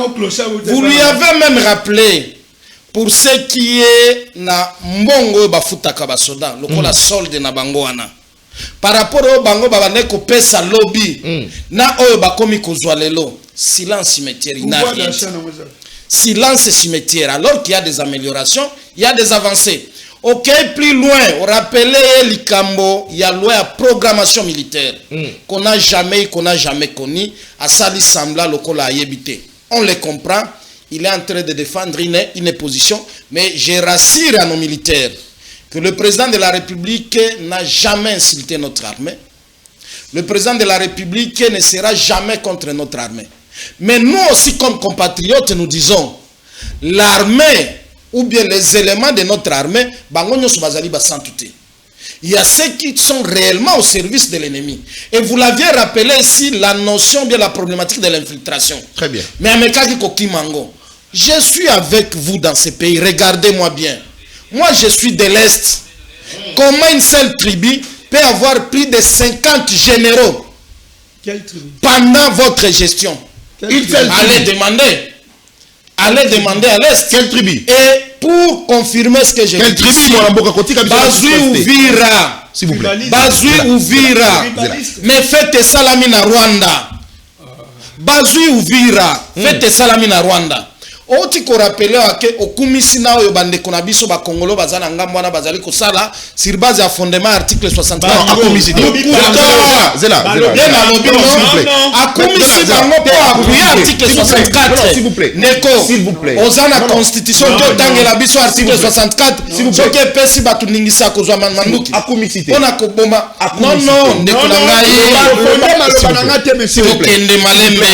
Vous lui avez même rappelé, pour ce qui est na Mbongo Bafuta Kabasoda, le la solde na Bango ana. Par rapport au Bango Babaneko Pesa Lobby, na Oyo Bakomi Kozwalelo, silence cimetière, il n'a rien. Silence cimetière, alors qu'il y a des améliorations, il y a des avancées. Ok, plus loin, on rappelait l'Ikambo, il y a loi à programmation militaire qu'on n'a jamais connu, à Sali Sambla, lokola a yébité. On les comprend, il est en train de défendre une position, mais je rassure à nos militaires que le président de la République n'a jamais insulté notre armée. Le président de la République ne sera jamais contre notre armée. Mais nous aussi, comme compatriotes, nous disons, l'armée, ou bien les éléments de notre armée, il y a ceux qui sont réellement au service de l'ennemi. Et vous l'aviez rappelé ici, la notion, bien la problématique de l'infiltration. Très bien. Mais Amekaki Kokimango, je suis avec vous dans ce pays, regardez-moi bien. Moi, je suis de l'Est. Comment une seule tribu peut avoir plus de 50 généraux pendant votre gestion? Allez demander à l'Est. Quelle tribu? Et pour confirmer ce que j'ai dit, quelle tribu? Bazui Ouvira. S'il vous plaît. Bazui Ouvira. Mais faites salami na Rwanda. Bazui Ouvira. Faites salami na Rwanda. Oti ko rappelé que okumisi na oyo bande kona biso ba Congolo bazana ngambo wana bazali ko sala sur base ya fondement article 64. Akumisi Zela. Akumisi bango po appuyer article 64. S'il vous plaît. Neko. S'il vous plaît. Ozana constitution to tangela biso article 64. Soke pesi batu ningisa ko zwa manduki. Akumisi te. Ona ko bomba. Non, ndeko na ngai. S'il vous plaît. Malembe.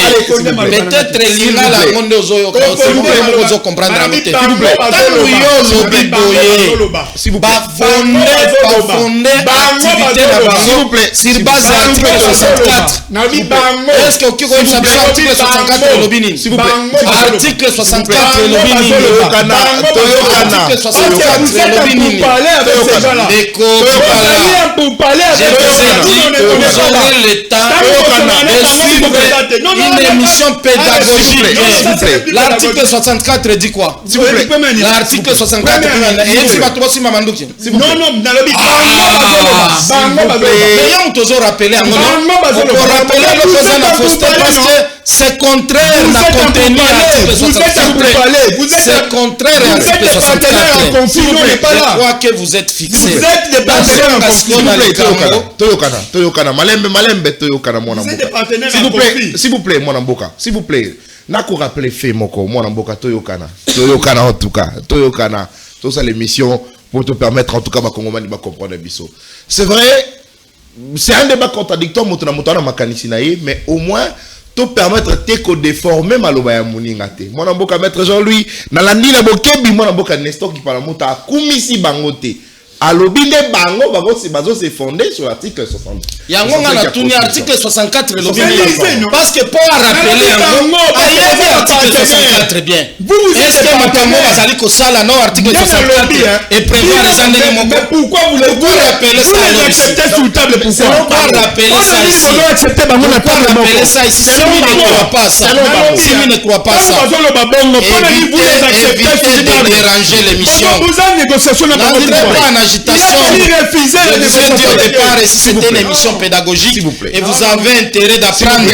Peut-être lira la monde ozoyo ka. Vous comprendre la méthode. S'il vous plaît. S'il vous plaît. S'il vous plaît. Sur base article 64. Est-ce que vous avez article 64 Lobini? S'il vous plaît. Article 64 Lobini. Article 64 Lobini. Pour parler avec vous aurez le temps de suivre une émission pédagogique. L'article 64 dit quoi? S'il vous plaît. L'article 64 dit quoi? Non, mais on toujours rappelé parce que c'est contraire à contenu l'article 64. C'est contraire à l'article 64. Je crois que vous êtes fixé. Vous êtes des partenaires en conflit. S'il vous plaît, mon amboka. S'il vous plaît. Nako rappelé fait moko mon amboka toyokana en tout cas toyokana tout ça l'émission pour te permettre en tout cas ba congomani ba comprendre biso. C'est vrai, c'est un débat contradictoire motona motana makanisi na ye, mais au moins te permettre te ko déformer maloba ya muninga te. Mon amboka maître Jean-Louis na landi na bokebi mon amboka Nestor qui parle mota kumisi bangote. Alobinde bango bazo se fondé sur l'article 60. Yango ngana tuni article 64 parce que pour rappeler article 64 bien. Est-ce que matambo bazali ko sala non article 64 et prévoir les années moko? Pourquoi vous rappelez ça? Acceptez sous table pour ça. Pourquoi rappeler ça ici? Rappeler ça ici. Si vous ne croyez pas ça, si vous ne croyez pas ça, évitez de déranger l'émission. Agitation. Vous êtes dit au départ et si c'était une émission pédagogique et vous avez intérêt d'apprendre.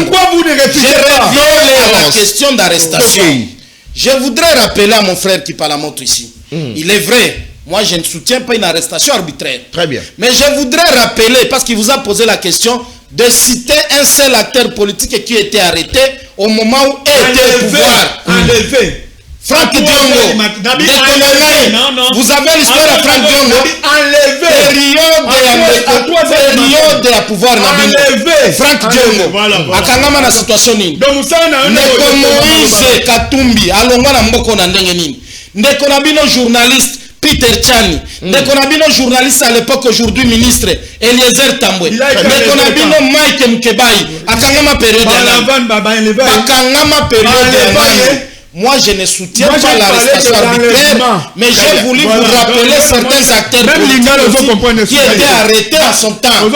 Pourquoi vous ne refusez pas? Je reviens à la question d'arrestation. Je voudrais rappeler à mon frère qui parle à moto ici. Il est vrai, moi je ne soutiens pas une arrestation arbitraire. Très bien. Mais je voudrais rappeler, parce qu'il vous a posé la question, de citer un seul acteur politique qui était arrêté au moment où il était au pouvoir. Enlevé. Franck Diongo. Vous avez l'histoire de Franck Diongo. Période de la pouvoir Franck Diongo. Akangama na situation nini. Ndeko Moïse Katumbi alongwa na mboko na ndenge nini. Ndeko na bino journaliste Peter Chani. Ndeko na bino journaliste à l'époque aujourd'hui ministre Eliezer Tambwe. Ndeko na bino Mike Mkebai. Akangama période Akangama période. Moi, je ne soutiens pas l'arrestation arbitraire, mais j'ai voulu vous rappeler certains acteurs politiques qui étaient arrêtés à son temps.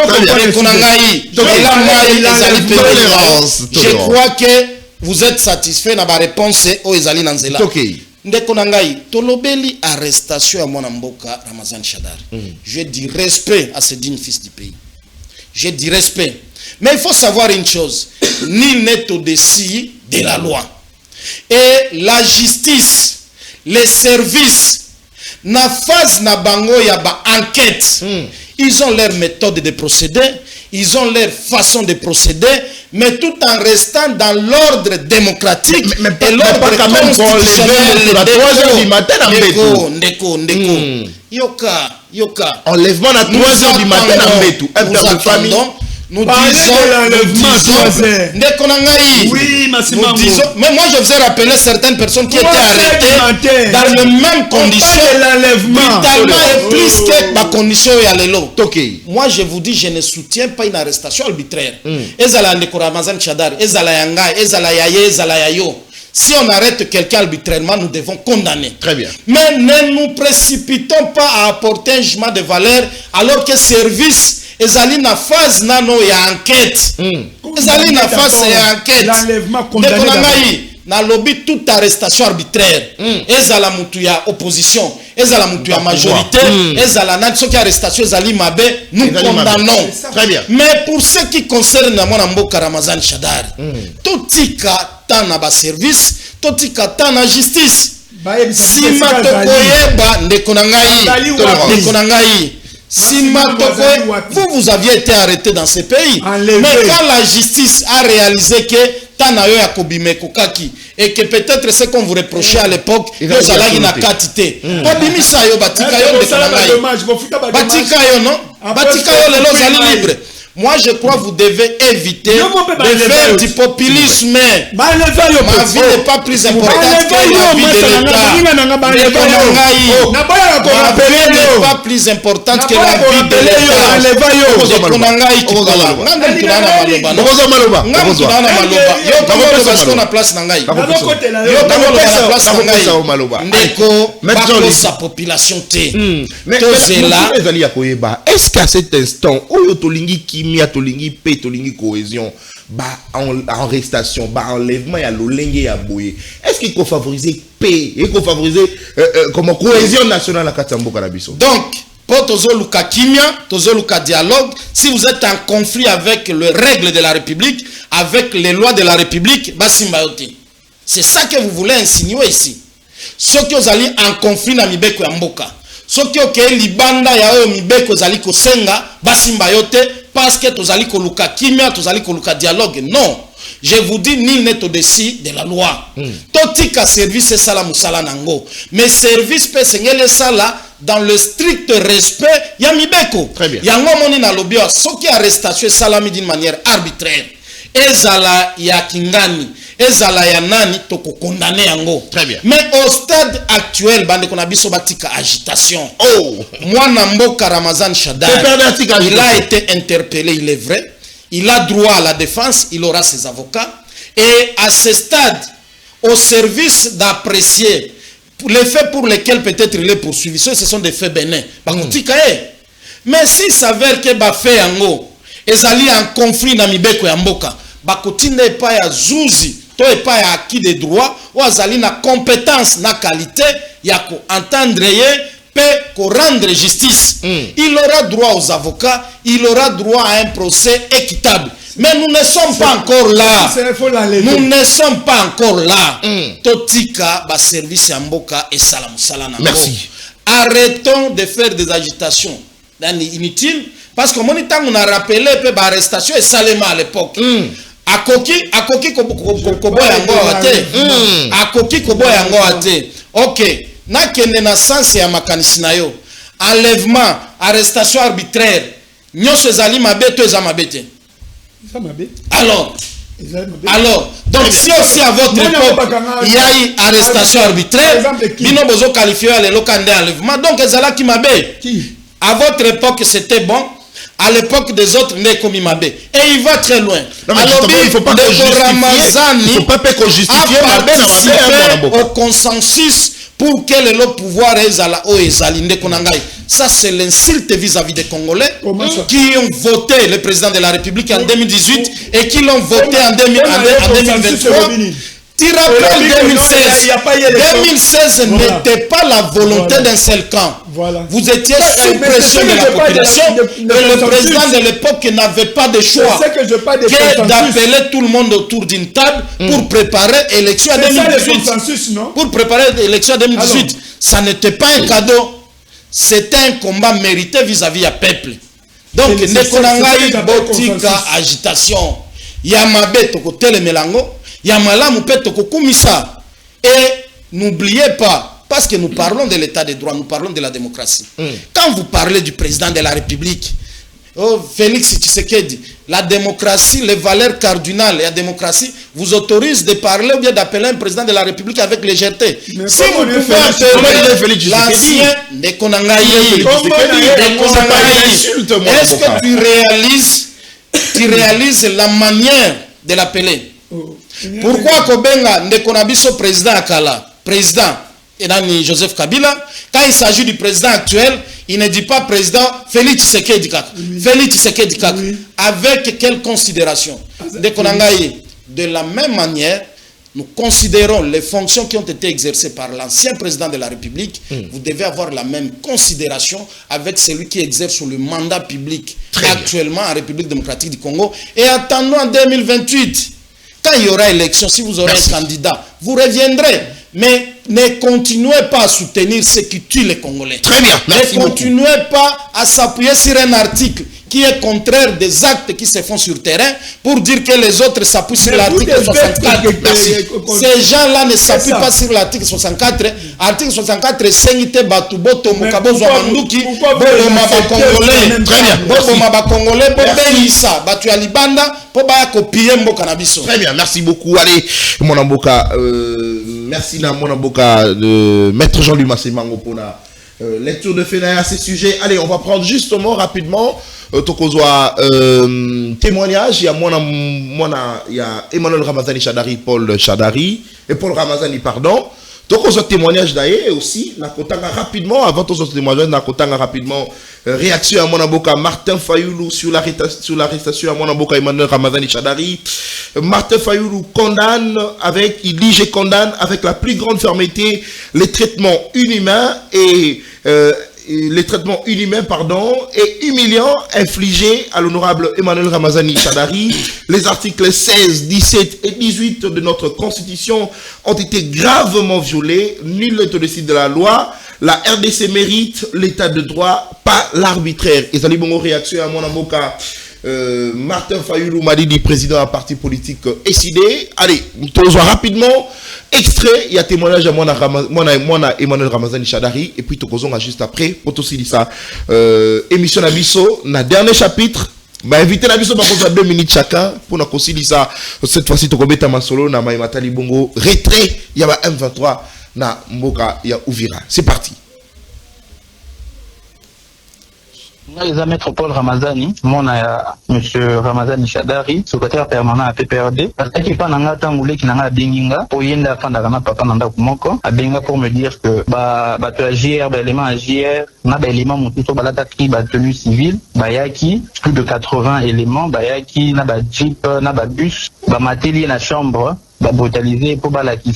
Je crois que vous êtes satisfait de la réponse aux Ezali Nanzela. Ndeko nangai, tolobeli arrestation à mon amboka Ramazan Shadar. Je dis respect à ce digne fils du pays. Je dis respect. Mais il faut savoir une chose. Nul n'est au-dessus de la loi. Et la justice, les services, na phase na bango ya ba enquête, ils ont leur méthode de procéder, ils ont leur façon de procéder, mais tout en restant dans l'ordre démocratique et l'ordre constitutionnel. Ndeko. Yoka. Enlèvement à 3h du matin à Mbetou. Un père de famille. Nous disons mais moi je vous ai rappelé certaines personnes qui étaient arrêtées dans les mêmes conditions brutalement et plus que ma condition et à l'élo. Moi je vous dis, je ne soutiens pas une arrestation arbitraire. Ezala Ndeko Ramazan Shadar, Ezala Yanga, Ezala Yaye, Ezala Yayo. Si on arrête quelqu'un arbitrairement, nous devons condamner. Très bien. Mais ne nous précipitons pas à apporter un jugement de valeur alors que service ezali na phase nano ya enquête. Ezali na phase ya enquête. L'enlèvement condamné. Na lobby toute arrestation arbitraire. Ezala mutu ya opposition, ezala mutu ya majorité, ezala na soki arrestation ezali mabe, nous condamnons. Très bien. Mais pour ce qui concerne na mwana mboka Ramazan Shadar, totika tana ba service, totika tana justice. Sima tokoyeba ndeko na ngai. Vous aviez été arrêté dans ce pays. Mais quand la justice a réalisé que Tanayo Yakobime Kokaki et que peut-être ce qu'on vous reprochait à l'époque, vous allez na quantité. Batika yo non? Batika yo lelo zali libre. Moi, je crois que vous devez éviter de faire du populisme. Ma vie n'est pas plus importante que la vie de l'État. Ma vie n'est pas plus importante que la vie de l'État. Population T. Est-ce qu'à cet instant, kimia tolingi pe tolingi cohésion ba en arrestation ba enlèvement ya lolenge ya boye, est-ce qu'il faut favoriser paix et faut favoriser comme cohésion nationale à Katambo Karabiso? Donc pour tozoluka kimia, tozoluka dialogue, si vous êtes en conflit avec les règles de la République, avec les lois de la République, basimbayote. C'est ça que vous voulez insinuer ici. Ceux qui ont allé en conflit na mibeko ya mboka, ceux qui ont libanda ya oyo mibeko zali ko senga basimbayote parce que tozali ko luka kimia, tozali ko luka dialogue. Non, je vous dis, nul n'est au-dessus de la loi. Totika service sala musala nango, mais service pe sengele sala dans le strict respect ya mibeko. Très bien. Yango moni na lobio soki arrestation salami d'une manière arbitraire. Ezala ya kingani, ezala ya nani toko condamner yango. Très bien. Mais au stade actuel bande kona biso batika agitation. Mwana mboka Ramazan Shadar, il a été interpellé, il est vrai. Il a droit à la défense, il aura ses avocats. Et à ce stade, au service d'apprécier les faits pour lesquels peut-être il est poursuivi, ce sont des faits bénins. Mais s'il s'avère que Bafé Yango ezali en conflit na mibeko ya mboka, bakotinda epa ya zuzi, to epa ya acquis des droits, ou azali na compétence, na qualité, ya ko entendre ye, pe ko rendre justice. Il aura droit aux avocats, il aura droit à un procès équitable. Mais nous ne sommes pas encore là. Nous ne sommes pas encore là. Totika ba service ya mboka et salam salana. Merci. Arrêtons de faire des agitations inutiles. Parce que mon temps on a rappelé que l'arrestation est saléma à l'époque. akoki koboya yango ate akoki koboya yango ate. OK, nakende na sens ya makanisi na yo, enlèvement, arrestation arbitraire, nyonso ezali mabe to eza mabe te. Alors, donc si aussi à votre époque il y a eu arrestation arbitraire, bino bozo qualifié les locaux d'enlèvement, donc ezala ki mabe. À votre époque c'était bon, à l'époque des autres n'est comme mabe. Et il va très loin. Alors il faut pas qu'on justifie au consensus pour que le pouvoir ezala o ezali nde konangai. Ça c'est l'insulte vis-à-vis des Congolais qui ont voté le président de la République en 2018 et qui l'ont voté en 2023. Tu rappelles 2016. 2016 n'était pas la volonté d'un seul camp. Vous étiez sous pression de la population et le président de l'époque n'avait pas de choix que d'appeler tout le monde autour d'une table pour préparer l'élection à 2018. Pour préparer l'élection à 2018. Ça n'était pas un cadeau. C'était un combat mérité vis-à-vis du peuple. Donc, Nekonangai botika agitation. Yamabe toko telemelango. Yamalamu pe toko kumisa. Et n'oubliez pas, parce que nous parlons de l'état de droit, nous parlons de la démocratie. Quand vous parlez du président de la République, Félix Tshisekedi, la démocratie, les valeurs cardinales et la démocratie vous autorisent de parler ou bien d'appeler un président de la République avec légèreté. Si vous pouvez appeler l'ancien Nekonangai, est-ce que tu réalises la manière de l'appeler? Pourquoi Kobenga Nekonabiso président Akala, président Enani Joseph Kabila, quand il s'agit du président actuel, il ne dit pas président Félix Tshisekedi Kaka. Félix Tshisekedi Kaka. Avec quelle considération? De la même manière, nous considérons les fonctions qui ont été exercées par l'ancien président de la République. Vous devez avoir la même considération avec celui qui exerce le mandat public actuellement en République démocratique du Congo. Et attendons en 2028. Quand il y aura élection, si vous aurez un candidat, vous reviendrez. Mais ne continuez pas à soutenir ceux qui tuent les Congolais. Très bien, merci. Ne continuez pas à s'appuyer sur un article qui est contraire des actes qui se font sur terrain pour dire que les autres s'appuient sur l'article 64. Ces gens-là ne s'appuient pas sur l'article 64. Article 64, Sengite Batuboto, Mukabozo Manduki, Boma Congolais. Très bien. Boma Congolais, Bobeisa, Batu Alibanda, Poba Kopiye Mbokanabiso. Très bien, merci beaucoup. Allez, mon amboka, merci à mon amboka de Maître Jean-Louis Massemango pour la lecture de Fenaya à ces sujets. Allez, on va prendre justement rapidement Tokozwa témoignage. Il y a Emmanuel Ramazani Chadari, Paul Chadari et Paul Ramazani, pardon. Tokozwa témoignage d'ailleurs aussi. Nakotanga rapidement avant tout ce témoignage. Nakotanga rapidement réaction à mon avocat Martin Fayoulou sur l'arrestation à mon avocat Emmanuel Ramazani Chadari. Martin Fayoulou condamne avec la plus grande fermeté les traitements inhumains et humiliants infligés à l'honorable Emmanuel Ramazani Chadari. Les articles 16, 17 et 18 de notre constitution ont été gravement violés. Nul n'est au-dessus de la loi. La RDC mérite l'état de droit, pas l'arbitraire. Et ça les bonnes réactions à mon avocat Martin Fayoulou Madidi, président d'un parti politique SID. Allez, nous rejoignons rapidement. Extrait, il y a témoignage à Mona Emmanuel Ramazani Chadari. Et puis, Tokozonga juste après. Pour tout ça, émission Nabiso, na dernier chapitre. Bah, invité Nabiso par contre à 2 minutes chacun. Pour nous concilier ça. Cette fois-ci, Tokobeta Masolo, na Maïmatali Bongo. Retrait, il y a M23, na Mboka, il y a Ouvira. C'est parti. Les maître Paul Ramazani, mon monsieur Ramazani Chadari, secrétaire permanent à PPRD. Parce qu'il pas n'anga tangoulé qui n'anga benginga pour yenda fandagana papa nanda kumoko a benga pour me dire que bah tu agir élément agir na élément mon plutôt balata qui ba tenue civile bayaki plus de 80 éléments bayaki na ba jeep na ba bus ba mateli na chambre ba brutaliser pour la qui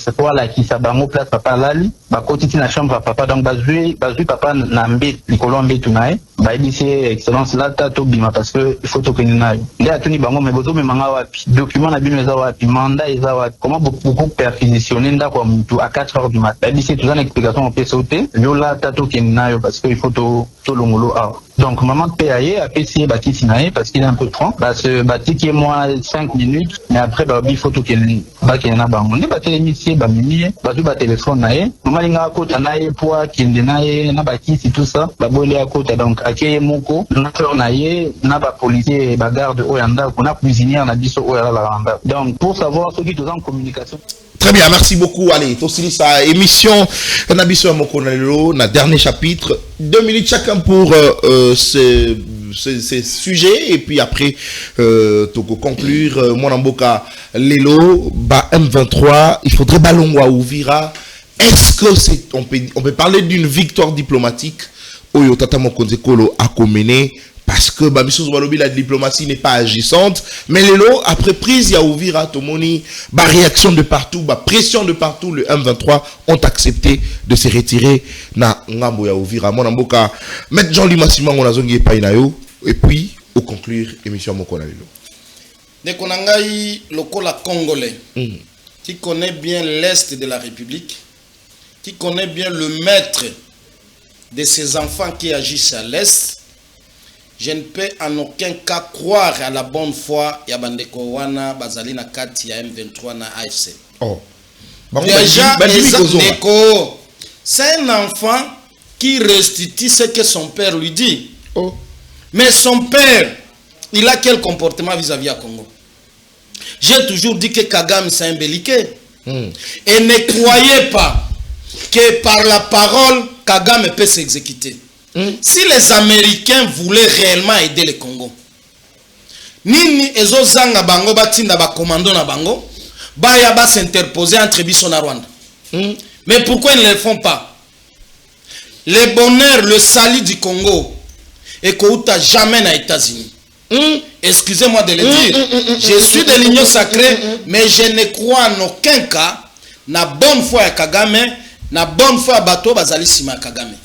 sa bango place papa lali ba kotiti na chambre papa donc bazui papa na mbe likolo mbe tunae baibisi excellence lata to bima parce que il faut tokenye nayo nde atuni bango me bozo memanga wapi document na bino eza wapi mandat eza wapi comment beaucoup perquisitionner ndako ya mutu à 4 heures du matin baibisi tozana explication opesa sauter yo lata tokenye nayo parce que il faut to longolo awa donc maman paye apesi bakisi naye parce qu'il est un peu franc parce que batiki moi 5 minutes mais après il faut tokenye bakene na bango nde batelemisi bamimi bazu ba téléphone naye maman linga kota naye poa kende naye na bakisi tout ça baboli akota donc akeye moko na fleur naye na ba policier ba garde oyanda kuna cuisinière na biso oyala la randa donc pour savoir ceux qui sont en communication. Très bien, merci beaucoup. Allez, aussi sa émission Nabiso Mokonalelo, na dernier chapitre, 2 minutes chacun pour ces sujets et puis après toko conclure mon amboka Lelo ba M23, il faudrait Balongwa Ouvira. Est-ce que c'est on peut parler d'une victoire diplomatique Oyo Tata Mokonze Kolo a mené parce que Babiso Zoualobi, la diplomatie n'est pas agissante. Mais Lelo, après prise, il y a Ouvira, Tomoni, réaction de partout, pression de partout, le M23 ont accepté de se retirer na Ngambo ya Ouvira. Mon amboka, Maître Jean-Louis Massima, on a zongi painayo, et puis, au conclure, émission Mokona Lelo. Nekonangai, lokola congolais, qui connaît bien l'Est de la République, qui connaît bien le maître de ces enfants qui agissent à l'Est, je ne peux en aucun cas croire à la bonne foi ya bandeko wana bazali na kati ya M23 na AFC. Oh. Déjà, c'est un enfant qui restitue ce que son père lui dit. Oh. Mais son père, il a quel comportement vis-à-vis à Congo? J'ai toujours dit que Kagame c'est un belliqueux. Et ne croyez pas que par la parole, Kagame peut s'exécuter. Si les Américains voulaient réellement aider le Congo, nini ezo zanga bango batinda ba commando na bango, baya ba s'interposer entre biso na Rwanda. Mais pourquoi ils ne le font pas? Le bonheur, le salut du Congo et qu'outa jamais na États-Unis. Excusez-moi de le dire. Je suis de l'union sacrée, mais je ne crois en aucun cas na bonne foi à Kagame, na bonne foi à Bato Bazali Sima Kagame.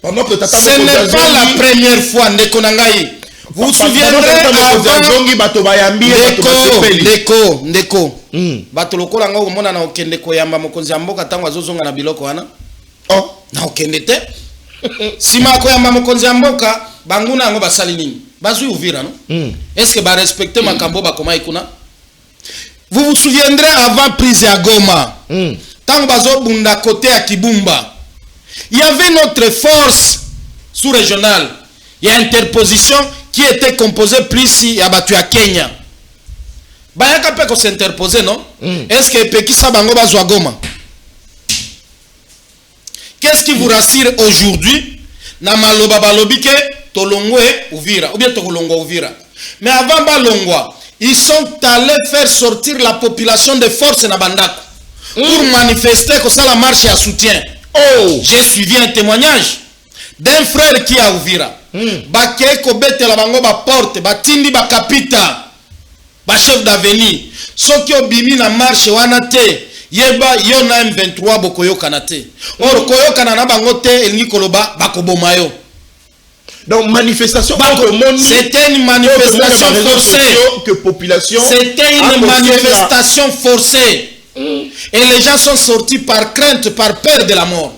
Ce n'est pas la première fois, Nekonangaï. Vous vous souviendrez avant Ndeko. Bato lokola ngo mona na okende ko yamba mokonzi ya mboka tango azozonga na biloko wana. Oh, na okende te. Sima ko yamba mokonzi ya mboka, banguna ngo basali nini? Bazui Uvira non? Est-ce que ba respecter makambo ba koma ikuna? Vous vous souviendrez avant prise à Goma. Tango bazo bunda côté à Kibumba. Il y avait notre force sous-régionale. Il y a interposition qui était composée plus ici à Batu à Kenya. Bayaka peut qu'on s'interposer, non? Est-ce que Pekisa Bango Bazwa Goma? Qu'est-ce qui vous rassure aujourd'hui? Na maloba balobike Tolongwe Uvira ou bien Tolongwa Uvira. Mais avant Balongwa, ils sont allés faire sortir la population de force na Bandako pour manifester que ça la marche à soutien. Oh, j'ai suivi un témoignage d'un frère qui a Uvira. Bakeko bete la bango ba porte, batindi ba kapita, ba chef d'avenir. Soki obimi na marche wana te, yeba yona M23 bokoyo kanate. Or koyo kanana bango te elingi koloba bakoboma yo. Donc manifestation c'était une manifestation forcée que population. C'était une manifestation forcée. Et les gens sont sortis par crainte, par peur de la mort.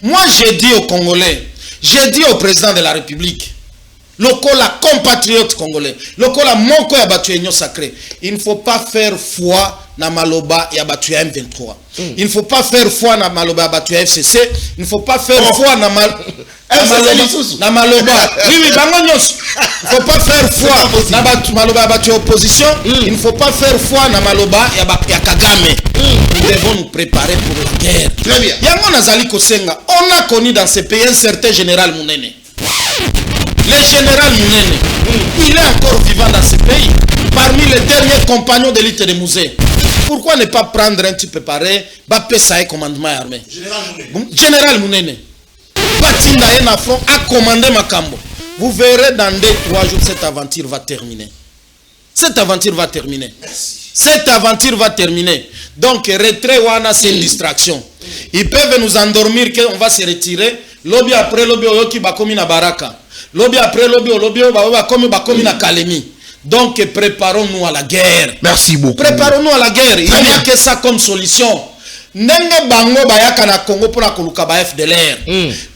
Moi, j'ai dit aux Congolais, j'ai dit au président de la République, lokola compatriote congolais, lokola monko ya batu union sacrée, il ne faut pas faire foi na maloba ya batu ya M23. Il ne faut pas faire foi na maloba ya batu ya FCC. Il ne faut pas faire foi na maloba. Oui, bango nyos. Il ne faut pas faire foi na maloba ya batu opposition. Il ne faut pas faire foi na maloba ya Kagame. Nous devons nous préparer pour la guerre. Très bien. Yango nazali kosenga. On a connu dans ce pays un certain général Mounene. Le général Mounene, il est encore vivant dans ce pays. Parmi les derniers compagnons d'élite de musée. Pourquoi ne pas prendre un petit peu pareil, Bapesa et commandement armé? Général Mounene, Batinda et Nafron a commandé Makambo. Vous verrez dans 2-3 jours, cette aventure va terminer. Cette aventure va terminer. Cette aventure va terminer. Donc, retrait Wana, c'est une distraction. Ils peuvent nous endormir qu'on va se retirer. lobby après lobby oyoki bakomi na baraka, lobby après lobby bakomi na Kalemi. Donc préparons-nous à la guerre. Merci beaucoup. Préparons-nous à la guerre. Il n'y a que ça comme solution. Nenge bango bayaka na Congo pour la koluka ba FDLR.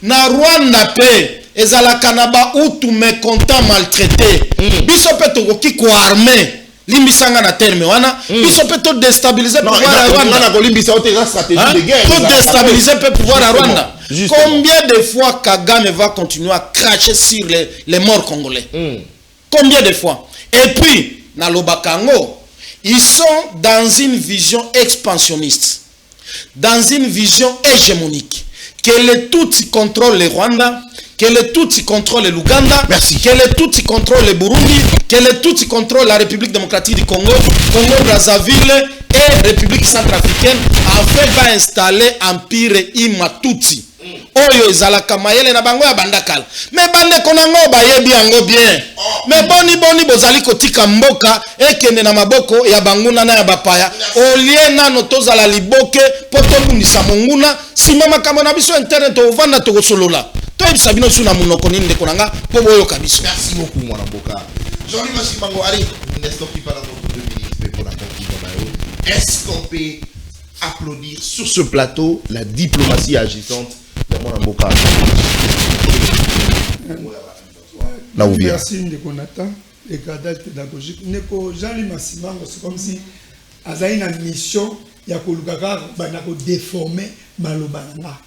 Na Rwanda pe ezalaka na ba utu mécontent maltraité. Biso pe tokoki ko armé. Limbisanga na terme wana. Biso pe to déstabiliser pouvoir à Rwanda. Na ko limbisa ote la stratégie de guerre. To déstabiliser pe pouvoir à Rwanda. Combien de fois Kagame va continuer à cracher sur les morts congolais? Combien de fois? Et puis, dans le Bakango, ils sont dans une vision expansionniste, dans une vision hégémonique, que le Tutsi contrôle le Rwanda, que le Tutsi contrôle l'Ouganda, que le Tutsi contrôle le Burundi, que le Tutsi contrôle la République démocratique du Congo, Congo-Brazzaville et République centrafricaine, afin d'installer Empire Imatutsi. Oyo ezalaka mayele na bango ya bandakala. Mais bande konango bayebi yango bien. Mais boni bozali kotika mboka ekende na maboko ya banguna na ya bapaya. Olie nano tozala liboke poto bundisa monguna sima makambo na biso internet ovanda tokosolola. Toyebisa bino suna munoko nini ndeko nanga po boyo kabiso. Merci beaucoup mwana mboka. Jean-Louis Massimbango, allez, Nestor qui parle dans 2 minutes pour la conclusion. Est-ce qu'on peut applaudir sur ce plateau la diplomatie agissante? Merci Ndekonata, le cadre pédagogique. Neko Jean-Louis Massimbango, c'est comme si Azaï une mission, il y a ko déformer Malobananga.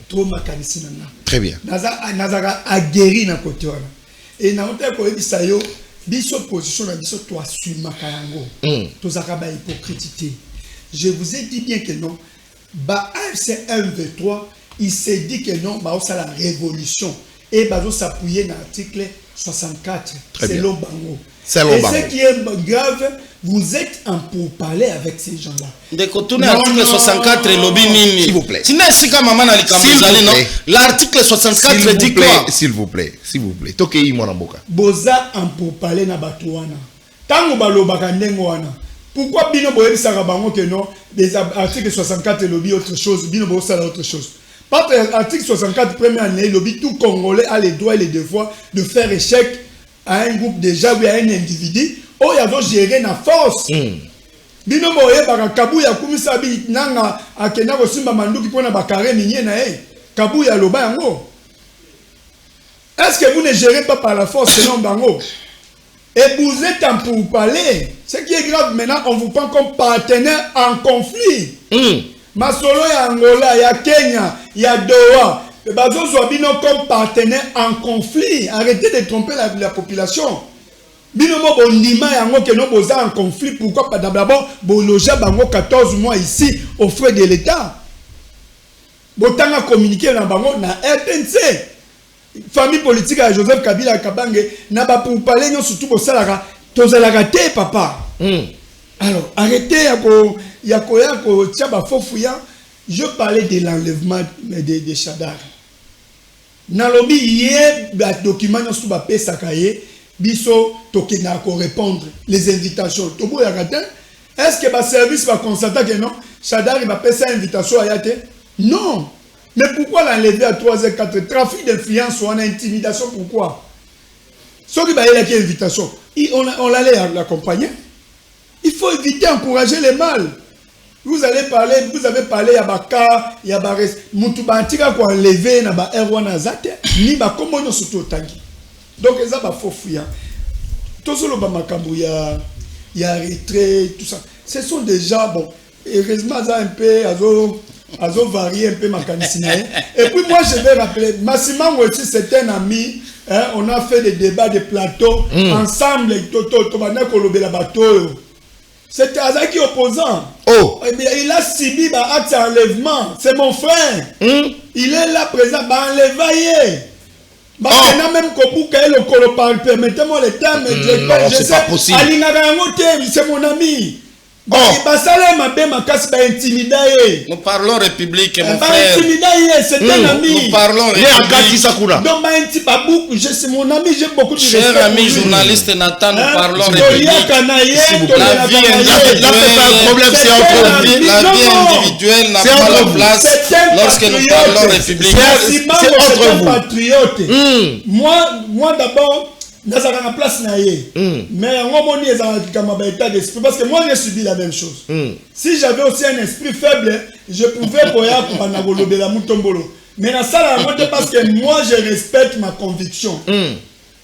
Trop makanisi nana. Très bien. Nazara a guéri na côté wana. Et na honte ko ebisa yo, biso position na biso to assume kayango. To zaka ba hypocrite. Je vous ai dit bien que non. Ba AFC 1v3 il s'est dit que non, bah, ça la révolution. Et bah, s'appuyer dans l'article 64. C'est l'Ombango. Et ce qui est grave, vous êtes en pourparler avec ces gens-là. L'article 64 s'il vous plaît. L'article 64 dit quoi? S'il vous plaît. Tokei Mwanamboka. Boza en pourparler na Batouana. Tango balobaka ndengo wana. Pourquoi bino boyebi sakabango que non, les articles 64 lobby autre chose, bino bo ça autre chose. Par l'article 64, première année, le tout Congolais a les droits et les devoirs de faire échec à un groupe déjà ou à un individu. Oh, il y a géré la force. Bino moye baka kabuya kumisa bi nanga akena ko simba manduki pona bakare minye na e. Kabuya loba yango. Est-ce que vous ne gérez pas par la force selon bango? Et vous êtes en pour parler. Ce qui est grave maintenant, on vous prend comme partenaire en conflit. Masolo ya Angola, ya Kenya, ya Doha, bazo bino comme partenaire en conflit. Arrêtez de tromper la population. Bino mo bondima yango que no boza en conflit. Pourquoi pas d'abord bologer bango 14 mois ici aux frais de l'État. Botanga communiquer na bango na RTNC. Famille politique à Joseph Kabila Kabange n'a pas pour parler non surtout pour ça la raté papa. Alors arrêtez yako tchaba fofouya. Je parlais de l'enlèvement de Chadar. Nalobi yé ba document non sous ba pesakaye biso tokena ko répondre les invitations. Tobo yakata. Est-ce que ba service va constater que non Chadar va passer invitation à yate? Non. Mais pourquoi l'enlever à 3h4? Trafic d'influence ou en intimidation, pourquoi? Ceux qui baillent la invitation, on l'allait l'accompagner. Il faut éviter d'encourager les mâles. Vous avez parlé à Baka, il y a Bares, Moutubantika qui a enlevé na ba Erwan Azate, ni ba Komonyo surtout tangi. Donc, ils ont faux fouillant. Tout ce qui il y a retrait, tout ça. Ce sont des gens, bon, heureusement, ça un peu, ils ont varié un peu ma canicine. Et puis moi, je vais rappeler, Massimbango aussi, c'est un ami. Hein, on a fait des débats de plateau ensemble. C'était Azaki opposant. Oh. Il a subi un acte d'enlèvement. C'est mon frère. Il est là présent. Même permettez-moi le terme. C'est pas possible. C'est mon ami. Nous parlons République, mon frère. C'est un ami. Nous parlons République. Donc, c'est mon ami, j'ai beaucoup de respect. Cher ami journaliste Nathan, nous parlons République. La vie individuelle n'a pas la place lorsque nous parlons République. C'est entre vous. Moi d'abord, dans la place mais parce que moi j'ai subi la même chose. Si j'avais aussi un esprit faible, je pouvais mais dans ça parce que moi je respecte ma conviction.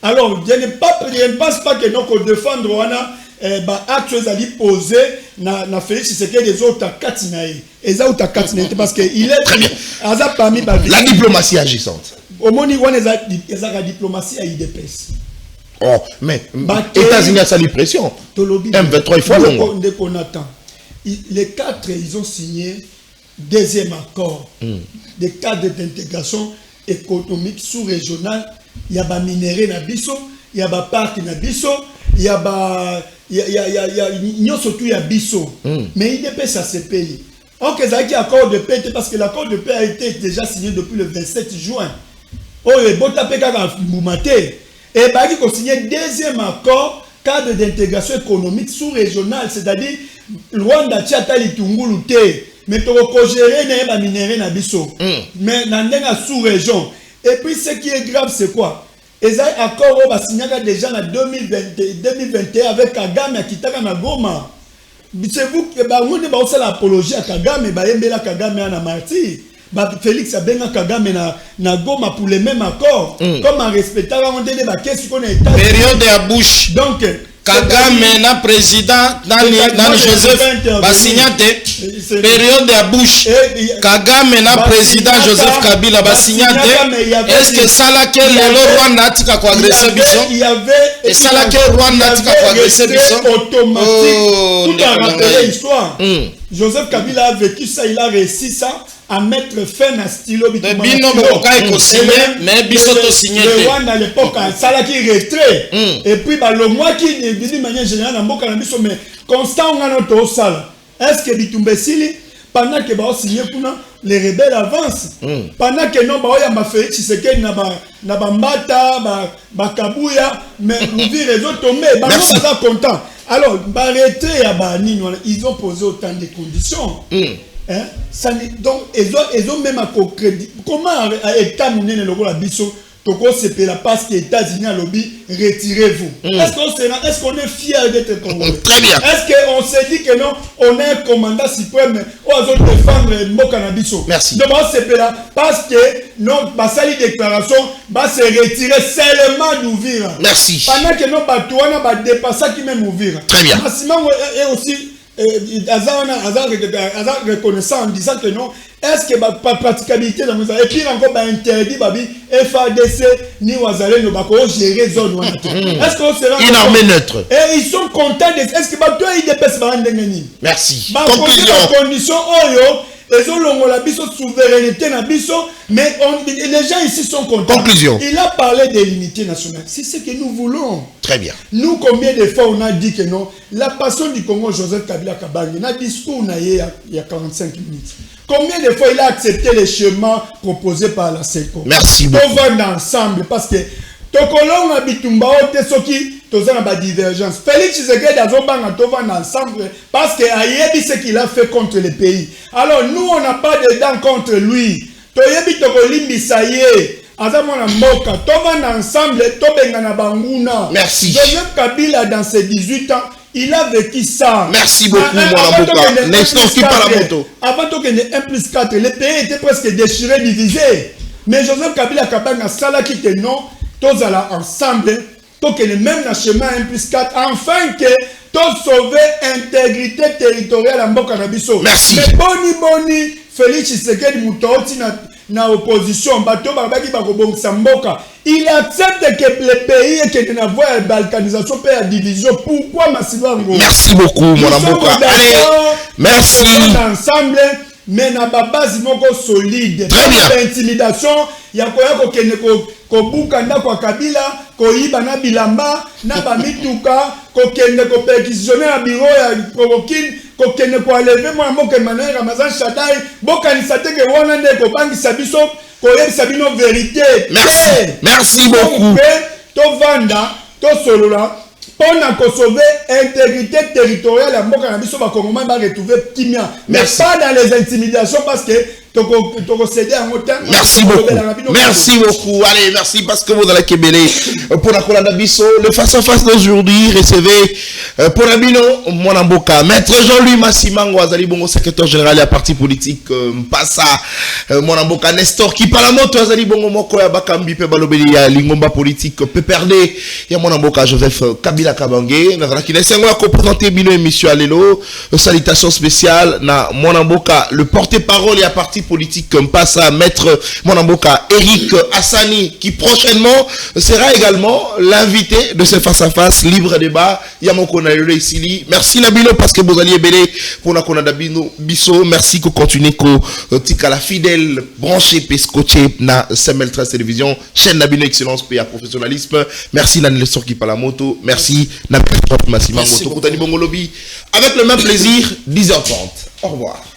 Alors je ne pense pas que nous défendre actes à poser na Félix Tshisekedi des autres katinae et ça autres katinae parce que il est parmi la diplomatie agissante. Au moins la diplomatie à IDPS. Oh, mais États-Unis a sa pression. M23 il faut long. Dès qu'on attend. Les quatre, ils ont signé deuxième accord des cadres d'intégration économique sous-régionale. Il y a des minéraux na biso, il y a des parcs na biso, il y a surtout il y a biso. Mais IDPS ça se paye. Donc ils ont accord de paix parce que l'accord de paix a été déjà signé depuis le 27 juin. Oh, et Botapeka a moumaté. Et bah, il a signé deuxième accord cadre d'intégration économique sous-régionale, c'est-à-dire Rwanda Tchata Litungulu te, mais tu vas gérer les minéraux na biso, mais dans la sous-région. Et puis ce qui est grave, c'est quoi? Et ça accord va signé déjà en 2021 avec Kagame qui t'a na Goma. C'est vous qui avez fait l'apologie à Kagame, et Kagame à Marty. Félix a bien Kagame na Goma pour les mêmes accords. Comme en respectant la question qu'on a été. Période à bouche. Donc, Kagame na président dans Joseph Bassignate. Période à bouche. Kagame na président Joseph Kabila Bassignate. Est-ce que ça là que le Rwanda tika ko agresser biso? Il y avait. Et ça là que Rwanda tika ko agresser biso? Automatique. Tout a rappelé l'histoire. Joseph Kabila a vécu ça, il a réussi ça. À mettre fin à stylo mais biso to signé à l'époque ça là qui retrait et puis le mois qui de manière générale mboka na biso mais constant on a notre salle est-ce que bitumbesili pendant que ba signé kuna les rebelles avancent pendant que non ba ya ma Félix Tshisekedi na ba mbata ba kabuya mais ouvrir les autres tombés ba non pas content alors ba retrait ya ba nini ils ont posé autant de conditions. Hein? Donc, ils ont même un crédit. Comment État mouné le logo la biso toko sepela parce que les États-Unis a lobby retirez-vous. Est-ce qu'on est fier d'être congolais? Très bien. Est-ce qu'on s'est dit que non, on est un commandant suprême on va défendre le Mboka na biso? Merci. Donc on sepela parce que non, bah ça les déclarations va se retirer seulement d'ouvrir. Merci. Pendant que non batouana va dépasser qui même ouvrir. Très bien. Et aussi reconnaissant en disant que non, est-ce que pas praticabilité dans et puis encore interdit FADC ni Wazalé ne va pas gérer zone est-ce qu'on sera une armée neutre et ils sont contents de est-ce que toi il dépasse pas merci condition oyo ils ont la biso souveraineté na biso mais les gens ici sont contents. Conclusion. Il a parlé de l'unité nationale. C'est ce que nous voulons. Très bien. Nous, combien de fois on a dit que non, la passion du Congo, Joseph Kabila Kabange, il a discours il y a 45 minutes. Combien de fois il a accepté les chemins proposés par la SECO? Merci beaucoup. On va ensemble parce que Tokolong a bitumba ote soki tozana ba divergence. Félix Tshisekedi azobanga tovanda ensemble parce que ayebi ce qu'il a fait contre le pays. Alors nous on n'a pas de dents contre lui. Toyebi tokolimbisa ye. Azamona mboka tovanda ensemble tobenga na banguna. Merci. Joseph Kabila dans ses 18 ans, il a vécu ça. Merci beaucoup mon avocat. Nestor qui parle à moto. Avant que 1+4, le pays était presque déchiré, divisé. Mais Joseph Kabila Kabanga sala qui que non tous alla ensemble, tous que le même chemin 1+4, afin que tous sauver l'intégrité territoriale en Mboka Nabiso. Merci. Mais boni, Félix Tshisekedi Moutouti na opposition, bato babaki bakobongisa mboka. Il accepte que le pays et que na voie balkanisation et la division. Pourquoi Massibango? Merci beaucoup mon avocat. Allez, merci. Ensemble. Mais na base moko solide. Très bien. Intimidation ya koya kokende kobuka ndako ya Kabila koyiba na bilamba na bamituka kokende kopétitionner na bureau ya Provokin kokende koaleve mwana mboka Emmanuel Ramazan Shadari bokanisa teke wana nde kobangisa biso koyebisa bino vérité. Merci beaucoup. Tovanda tosolola pona ko sauver intégrité territoriale ya mboka na biso ba Congolais ba retrouver timia mais pas dans les intimidations parce que toko céder en autant. Merci beaucoup. Merci beaucoup. Allez, merci parce que vous allez Kébélé pour la Kolanda Bisso. Le face à face d'aujourd'hui recevez pour Abino Mwanamboka Maître Jean-Louis Massimango Azali Bongo secrétaire général à parti politique Mpasa Mwanamboka Nestor qui parle moto Azali Bongo Moko ya Bakambi pe balobeli ya lingomba politique PPRD ya Mwanamboka Joseph Kabila Kabange na qui laisse moi présenter bino émission à lelo salutations spéciales na Mwanamboka le porte-parole et à parti politique comme Mpasa Maître Mwanamboka Eric Hassani qui prochainement sera également l'invité de ce face-à-face libre débat Yamoko Naïle ici. Merci Nabino parce que vous alliez belé pour la Konada Bisso. Merci que continuez que tika la fidèle branché pescoché na Semel 13 télévision chaîne Nabino excellence pays à professionnalisme. Merci Nanile Sorki par la moto. Merci Nabino Massimango Tokutani Bongo Lobby avec le même plaisir 10h30. Au revoir.